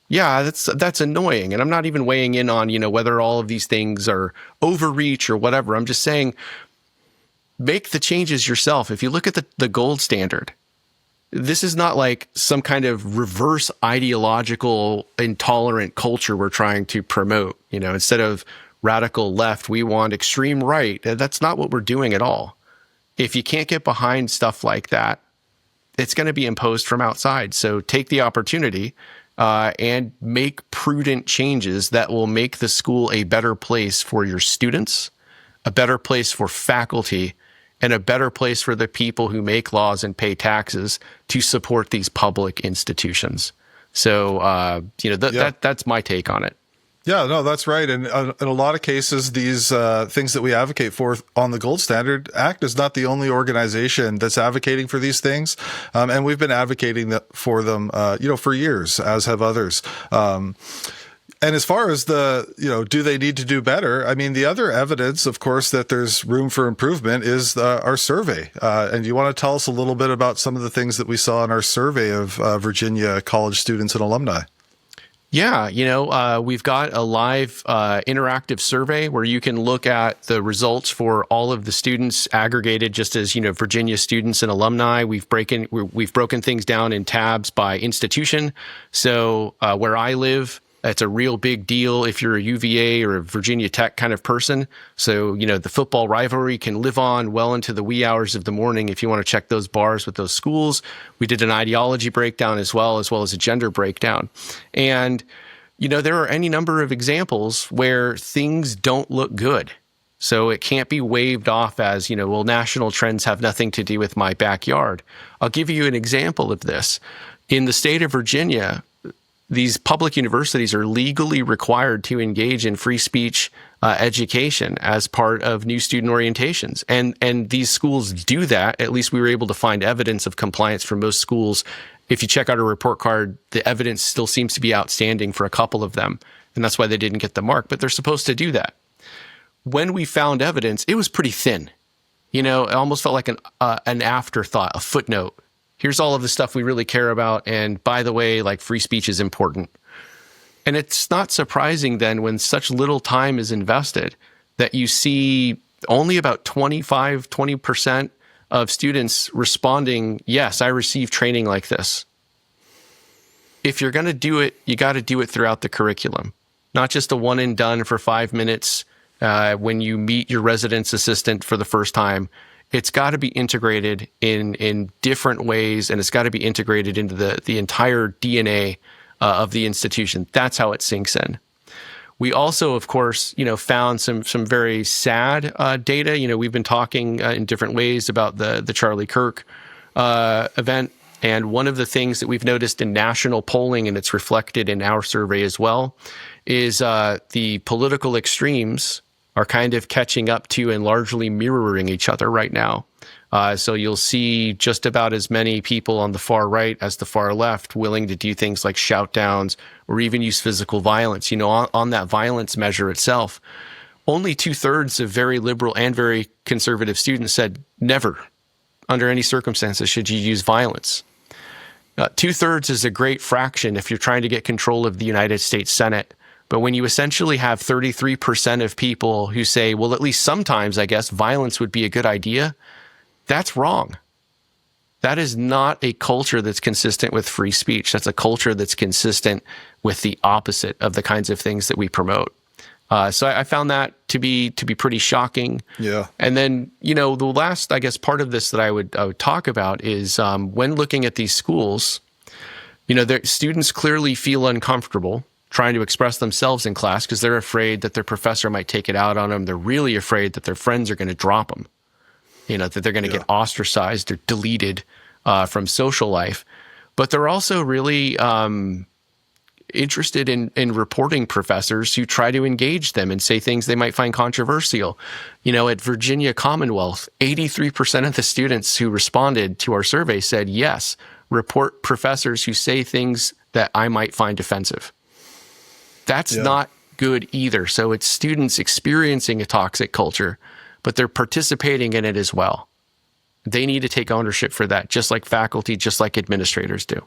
yeah, that's annoying. And I'm not even weighing in on, whether all of these things are overreach or whatever. I'm just saying, make the changes yourself. If you look at the gold standard, this is not like some kind of reverse ideological intolerant culture we're trying to promote. Instead of radical left, we want extreme right. That's not what we're doing at all. If you can't get behind stuff like that, it's going to be imposed from outside. So take the opportunity and make prudent changes that will make the school a better place for your students, a better place for faculty, and a better place for the people who make laws and pay taxes to support these public institutions. So, that's my take on it.
Yeah, no, that's right. And in a lot of cases, these things that we advocate for on the Gold Standard, ACTA is not the only organization that's advocating for these things. And we've been advocating for them, for years, as have others. And as far as do they need to do better? I mean, the other evidence, of course, that there's room for improvement is our survey. And you want to tell us a little bit about some of the things that we saw in our survey of Virginia college students and alumni?
Yeah, we've got a live interactive survey where you can look at the results for all of the students aggregated just as, Virginia students and alumni. We've broken things down in tabs by institution. So where I live, it's a real big deal if you're a UVA or a Virginia Tech kind of person. So, the football rivalry can live on well into the wee hours of the morning if you want to check those bars with those schools. We did an ideology breakdown as well as a gender breakdown. And, there are any number of examples where things don't look good. So it can't be waved off as, national trends have nothing to do with my backyard. I'll give you an example of this. In the state of Virginia, these public universities are legally required to engage in free speech education as part of new student orientations. And these schools do that. At least we were able to find evidence of compliance for most schools. If you check out a report card, the evidence still seems to be outstanding for a couple of them. And that's why they didn't get the mark. But they're supposed to do that. When we found evidence, it was pretty thin. It almost felt like an afterthought, a footnote. here's all of the stuff we really care about. And by the way, like, free speech is important. And it's not surprising then, when such little time is invested, that you see only about 20% of students responding, yes, I received training like this. If you're going to do it, you got to do it throughout the curriculum, not just a one and done for 5 minutes when you meet your residence assistant for the first time. It's got to be integrated in different ways, and it's got to be integrated into the entire DNA of the institution. That's how it sinks in. We also, of course, found some very sad data. We've been talking in different ways about the Charlie Kirk event. And one of the things that we've noticed in national polling, and it's reflected in our survey as well, is the political extremes are kind of catching up to and largely mirroring each other right now. So you'll see just about as many people on the far right as the far left willing to do things like shout downs or even use physical violence. On that violence measure itself, only 2/3 of very liberal and very conservative students said never, under any circumstances, should you use violence. 2/3 is a great fraction if you're trying to get control of the United States Senate. But when you essentially have 33% of people who say, well, at least sometimes, I guess, violence would be a good idea, that's wrong. That is not a culture that's consistent with free speech. That's a culture that's consistent with the opposite of the kinds of things that we promote. So I found that to be pretty shocking.
Yeah.
And then, the last, I guess, part of this that I would talk about is when looking at these schools, their students clearly feel uncomfortable trying to express themselves in class because they're afraid that their professor might take it out on them. They're really afraid that their friends are going to drop them, that they're going to get ostracized or deleted from social life. But they're also really interested in reporting professors who try to engage them and say things they might find controversial. At Virginia Commonwealth, 83% of the students who responded to our survey said, yes, report professors who say things that I might find offensive. That's not good either. So it's students experiencing a toxic culture, but they're participating in it as well. They need to take ownership for that, just like faculty, just like administrators do.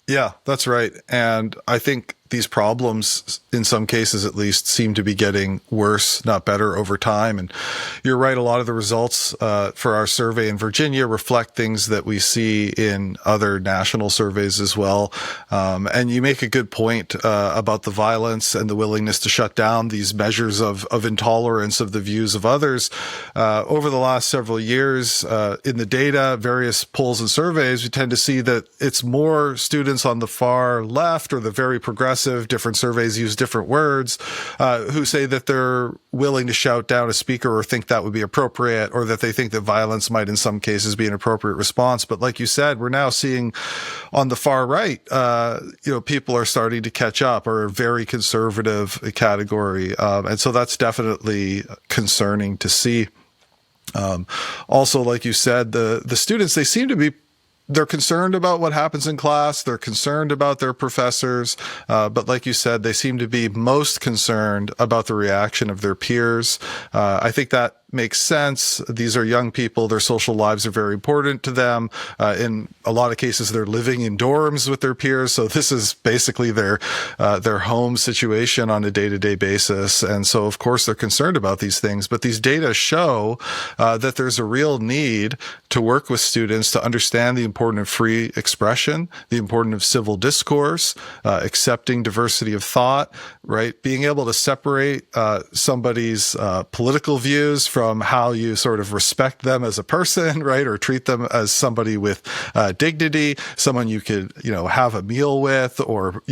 Yeah, that's right. And I think these problems, in some cases at least, seem to be getting worse, not better, over time. And you're right, a lot of the results for our survey in Virginia reflect things that we see in other national surveys as well. And you make a good point about the violence and the willingness to shut down these measures of intolerance of the views of others. Over the last several years, in the data, various polls and surveys, we tend to see that it's more students on the far left or the very progressive, different surveys use different words, who say that they're willing to shout down a speaker or think that would be appropriate, or that they think that violence might in some cases be an appropriate response. But like you said, we're now seeing on the far right, people are starting to catch up, or a very conservative category. And so that's definitely concerning to see. Also, like you said, the students, they seem to be they're concerned about what happens in class. They're concerned about their professors. But like you said, they seem to be most concerned about the reaction of their peers. I think that makes sense. These are young people. Their social lives are very important to them. In a lot of cases, they're living in dorms with their peers. So this is basically their home situation on a day-to-day basis. And so, of course, they're concerned about these things. But these data show that there's a real need to work with students to understand the importance of free expression, the importance of civil discourse, accepting diversity of thought, right? Being able to separate somebody's political views from how you sort of respect them as a person, right? Or treat them as somebody with dignity, someone you could, have a meal with, or,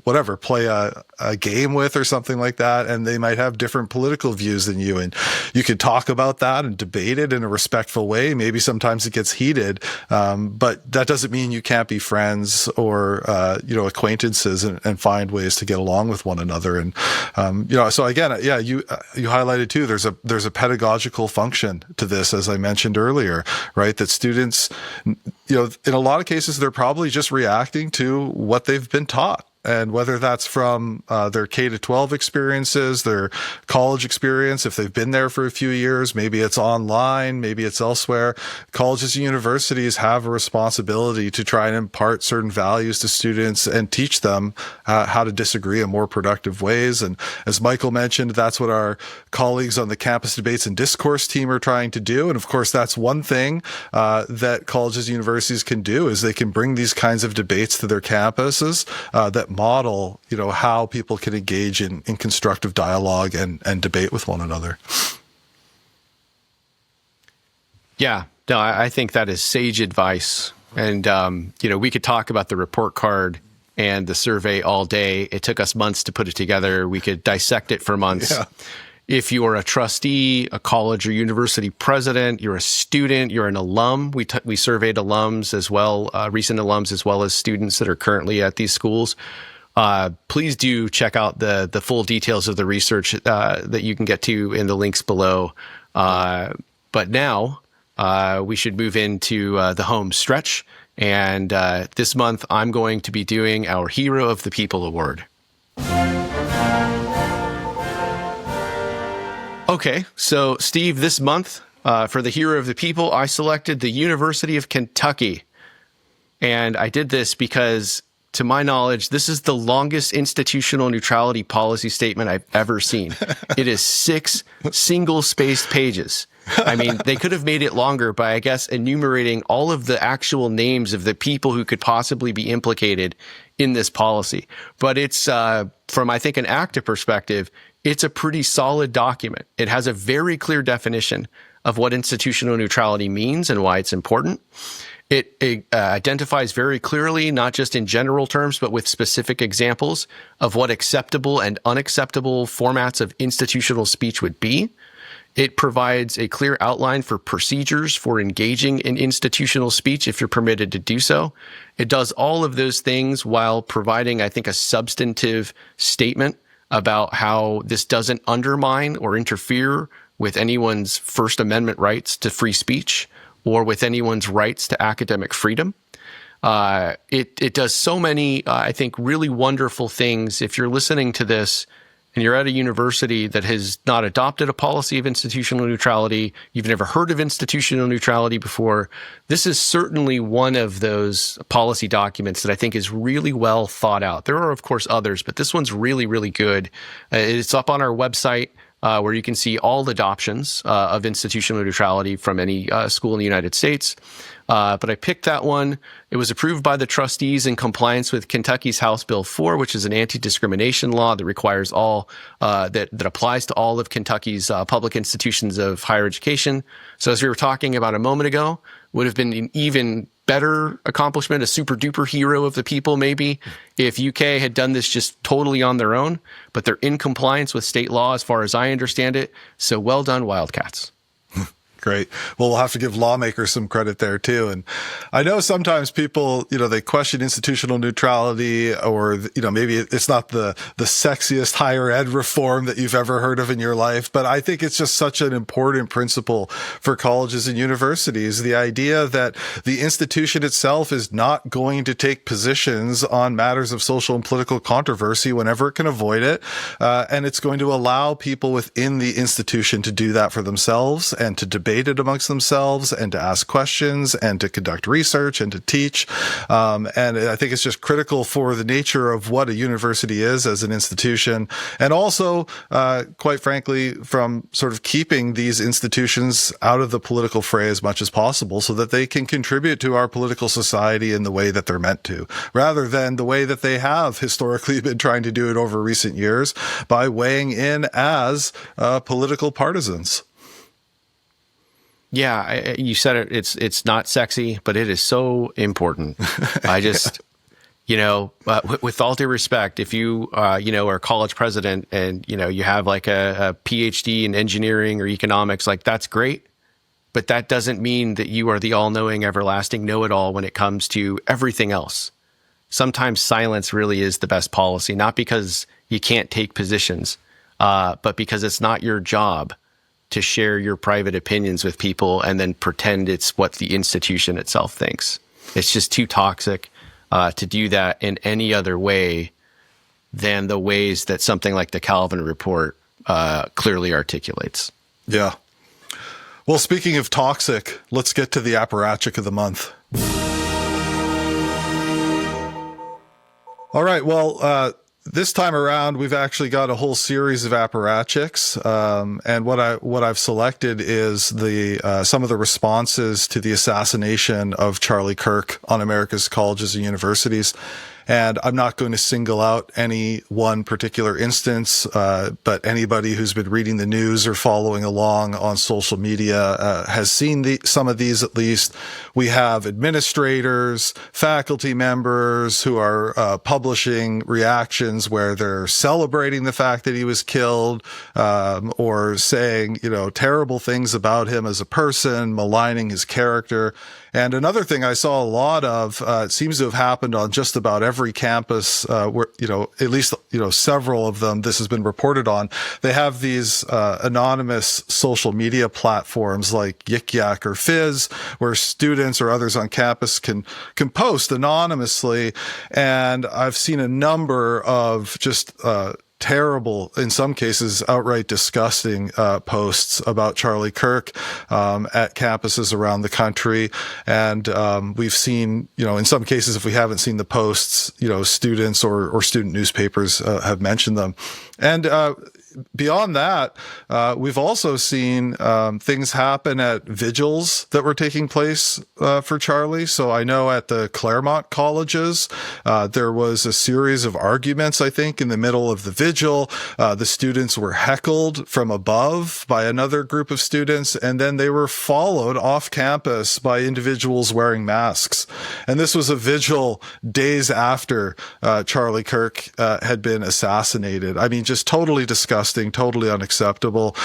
whatever, play a game with or something like that. And they might have different political views than you. And you could talk about that and debate it in a respectful way. Maybe sometimes it gets heated, but that doesn't mean you can't be friends or, acquaintances and find ways to get along with one another. And, so again, you highlighted too, there's a pedagogical function to this, as I mentioned earlier, right? That students, in a lot of cases, they're probably just reacting to what they've been taught. And whether that's from their K-12 experiences, their college experience, if they've been there for a few years, maybe it's online, maybe it's elsewhere. Colleges and universities have a responsibility to try and impart certain values to students and teach them how to disagree in more productive ways. And as Michael mentioned, that's what our colleagues on the Campus Debates and Discourse team are trying to do. And of course, that's one thing that colleges and universities can do, is they can bring these kinds of debates to their campuses that model, how people can engage in constructive dialogue and debate with one another.
Yeah, no, I think that is sage advice. And, we could talk about the report card and the survey all day. It took us months to put it together. We could dissect it for months. Yeah. If you're a trustee, a college or university president, you're a student, you're an alum, we surveyed alums as well, recent alums as well as students that are currently at these schools. Please do check out the full details of the research that you can get to in the links below. But now we should move into the home stretch. And this month, I'm going to be doing our Hero of the People Award. Okay, so Steve, this month, for the Hero of the People, I selected the University of Kentucky. And I did this because, to my knowledge, this is the longest institutional neutrality policy statement I've ever seen. It is 6 single-spaced pages. I mean, they could have made it longer by, I guess, enumerating all of the actual names of the people who could possibly be implicated in this policy. But it's, from, I think, an ACTA perspective, it's a pretty solid document. It has a very clear definition of what institutional neutrality means and why it's important. It identifies very clearly, not just in general terms, but with specific examples of what acceptable and unacceptable formats of institutional speech would be. It provides a clear outline for procedures for engaging in institutional speech if you're permitted to do so. It does all of those things while providing, I think, a substantive statement about how this doesn't undermine or interfere with anyone's First Amendment rights to free speech or with anyone's rights to academic freedom. It does so many, I think, really wonderful things. If you're listening to this and you're at a university that has not adopted a policy of institutional neutrality, you've never heard of institutional neutrality before, this is certainly one of those policy documents that I think is really well thought out. There are, of course, others, but this one's really, really good. It's up on our website, where you can see all adoptions of institutional neutrality from any school in the United States. But I picked that one. It was approved by the trustees in compliance with Kentucky's House Bill 4, which is an anti-discrimination law that requires all that applies to all of Kentucky's public institutions of higher education. So as we were talking about a moment ago, would have been an even better accomplishment, a super duper hero of the people maybe, if UK had done this just totally on their own, but they're in compliance with state law as far as I understand it. So well done, Wildcats.
Great. Well, we'll have to give lawmakers some credit there too. And I know sometimes people, they question institutional neutrality, or, maybe it's not the sexiest higher ed reform that you've ever heard of in your life. But I think it's just such an important principle for colleges and universities. The idea that the institution itself is not going to take positions on matters of social and political controversy whenever it can avoid it. And it's going to allow people within the institution to do that for themselves and to debate it amongst themselves and to ask questions and to conduct research and to teach. And I think it's just critical for the nature of what a university is as an institution. And also, quite frankly, from sort of keeping these institutions out of the political fray as much as possible so that they can contribute to our political society in the way that they're meant to, rather than the way that they have historically been trying to do it over recent years by weighing in as political partisans.
Yeah, you said it. It's not sexy, but it is so important. I just, with all due respect, if you, are a college president and, you have like a PhD in engineering or economics, like that's great. But that doesn't mean that you are the all-knowing, everlasting know-it-all when it comes to everything else. Sometimes silence really is the best policy, not because you can't take positions, but because it's not your job to share your private opinions with people and then pretend it's what the institution itself thinks. It's just too toxic to do that in any other way than the ways that something like the Calvin Report clearly articulates.
Yeah. Well, speaking of toxic, let's get to the Apparatchik of the month. All right. Well, this time around, we've actually got a whole series of apparatchiks, and what I've selected is the some of the responses to the assassination of Charlie Kirk on America's colleges and universities. And I'm not going to single out any one particular instance, but anybody who's been reading the news or following along on social media has seen some of these at least. We have administrators, faculty members who are publishing reactions where they're celebrating the fact that he was killed, or saying, terrible things about him as a person, maligning his character. And another thing I saw a lot of, it seems to have happened on just about every campus, where, at least, several of them, this has been reported on. They have these, anonymous social media platforms like Yik Yak or Fizz, where students or others on campus can post anonymously. And I've seen a number of just, terrible, in some cases, outright disgusting posts about Charlie Kirk at campuses around the country. And we've seen, in some cases, if we haven't seen the posts, students or student newspapers have mentioned them. And beyond that, we've also seen things happen at vigils that were taking place for Charlie. So I know at the Claremont colleges, there was a series of arguments, I think, in the middle of the vigil. The students were heckled from above by another group of students, and then they were followed off campus by individuals wearing masks. And this was a vigil days after Charlie Kirk had been assassinated. I mean, just totally disgusting. Totally unacceptable.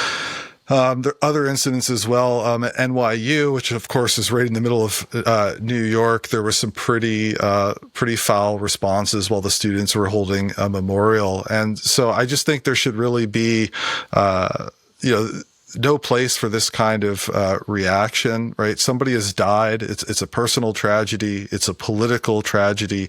There are other incidents as well. At NYU, which of course is right in the middle of New York, there were some pretty foul responses while the students were holding a memorial. And so I just think there should really be, no place for this kind of reaction, right? Somebody has died. It's a personal tragedy. It's a political tragedy.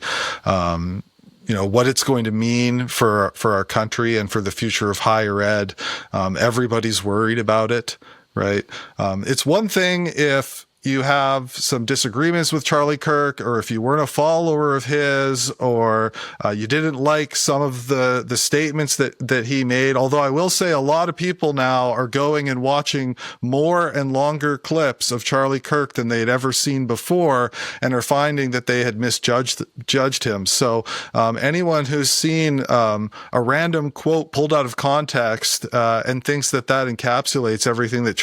What it's going to mean for our country and for the future of higher ed. Everybody's worried about it, right? It's one thing if you have some disagreements with Charlie Kirk, or if you weren't a follower of his, or you didn't like some of the statements that he made. Although I will say a lot of people now are going and watching more and longer clips of Charlie Kirk than they had ever seen before, and are finding that they had misjudged him. So anyone who's seen a random quote pulled out of context and thinks that encapsulates everything that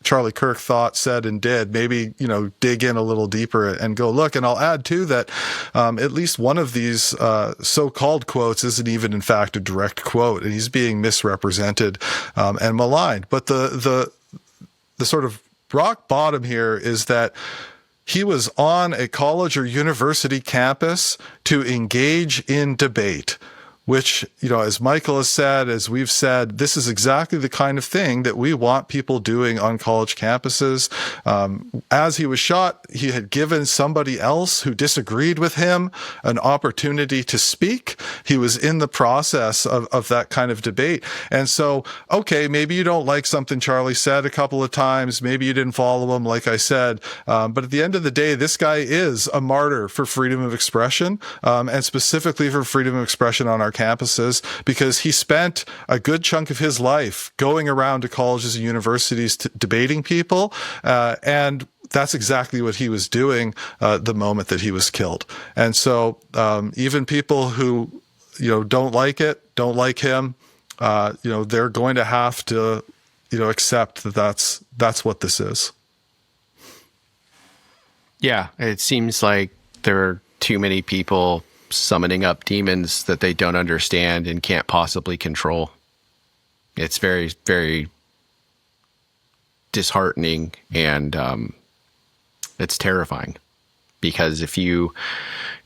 Charlie Kirk thought, said, and did, maybe, dig in a little deeper and go look. And I'll add too that at least one of these so-called quotes isn't even in fact a direct quote, and he's being misrepresented and maligned. But the sort of rock bottom here is that he was on a college or university campus to engage in debate, which, as Michael has said, as we've said, this is exactly the kind of thing that we want people doing on college campuses. As he was shot, he had given somebody else who disagreed with him an opportunity to speak. He was in the process of that kind of debate. And so, okay, maybe you don't like something Charlie said a couple of times. Maybe you didn't follow him, like I said. But at the end of the day, this guy is a martyr for freedom of expression, and specifically for freedom of expression on our campuses, because he spent a good chunk of his life going around to colleges and universities debating people, and that's exactly what he was doing the moment that he was killed. And so even people who don't like like him, they're going to have to accept that that's what this is. Yeah,
it seems like there are too many people summoning up demons that they don't understand and can't possibly control. It's very, very disheartening, and it's terrifying, because if you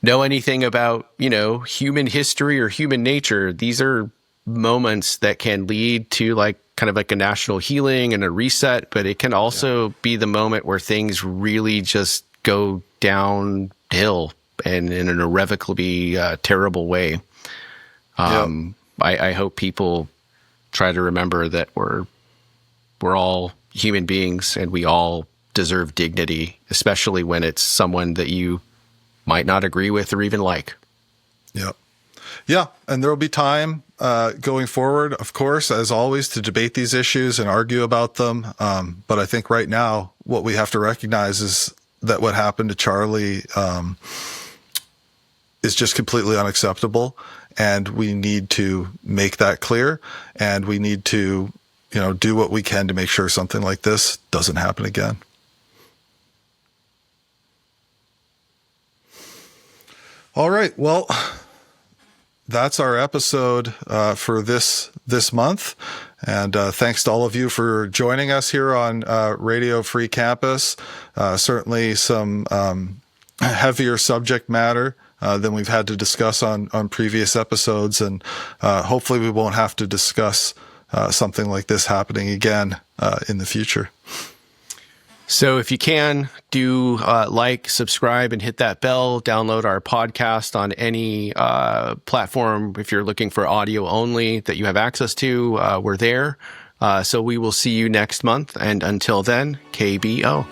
know anything about, human history or human nature, these are moments that can lead to kind of like a national healing and a reset, but it can also be the moment where things really just go downhill and in an irrevocably terrible way. I hope people try to remember that we're all human beings and we all deserve dignity, especially when it's someone that you might not agree with or even like.
Yep. Yeah, and there will be time going forward, of course, as always, to debate these issues and argue about them. But I think right now, what we have to recognize is that what happened to Charlie is just completely unacceptable, and we need to make that clear, and we need to, do what we can to make sure something like this doesn't happen again. All right, well, that's our episode for this month. And thanks to all of you for joining us here on Radio Free Campus. Certainly some heavier subject matter than we've had to discuss on previous episodes. And hopefully we won't have to discuss something like this happening again in the future.
So if you can, do subscribe, and hit that bell. Download our podcast on any platform. If you're looking for audio only that you have access to, we're there. So we will see you next month. And until then, KBO.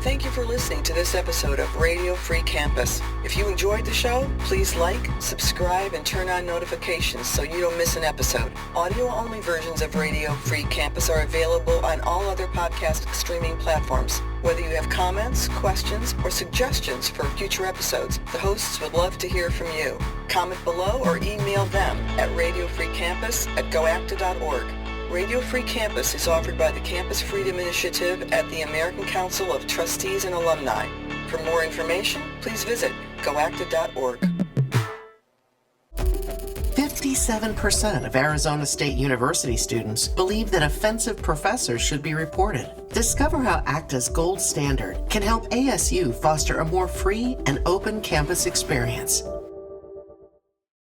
Thank you for listening to this episode of Radio Free Campus. If you enjoyed the show, please subscribe, and turn on notifications so you don't miss an episode. Audio-only versions of Radio Free Campus are available on all other podcast streaming platforms. Whether you have comments, questions, or suggestions for future episodes, the hosts would love to hear from you. Comment below or email them at radiofreecampus@goacta.org. Radio Free Campus is offered by the Campus Freedom Initiative at the American Council of Trustees and Alumni. For more information, please visit goacta.org.
57% of Arizona State University students believe that offensive professors should be reported. Discover how ACTA's gold standard can help ASU foster a more free and open campus experience.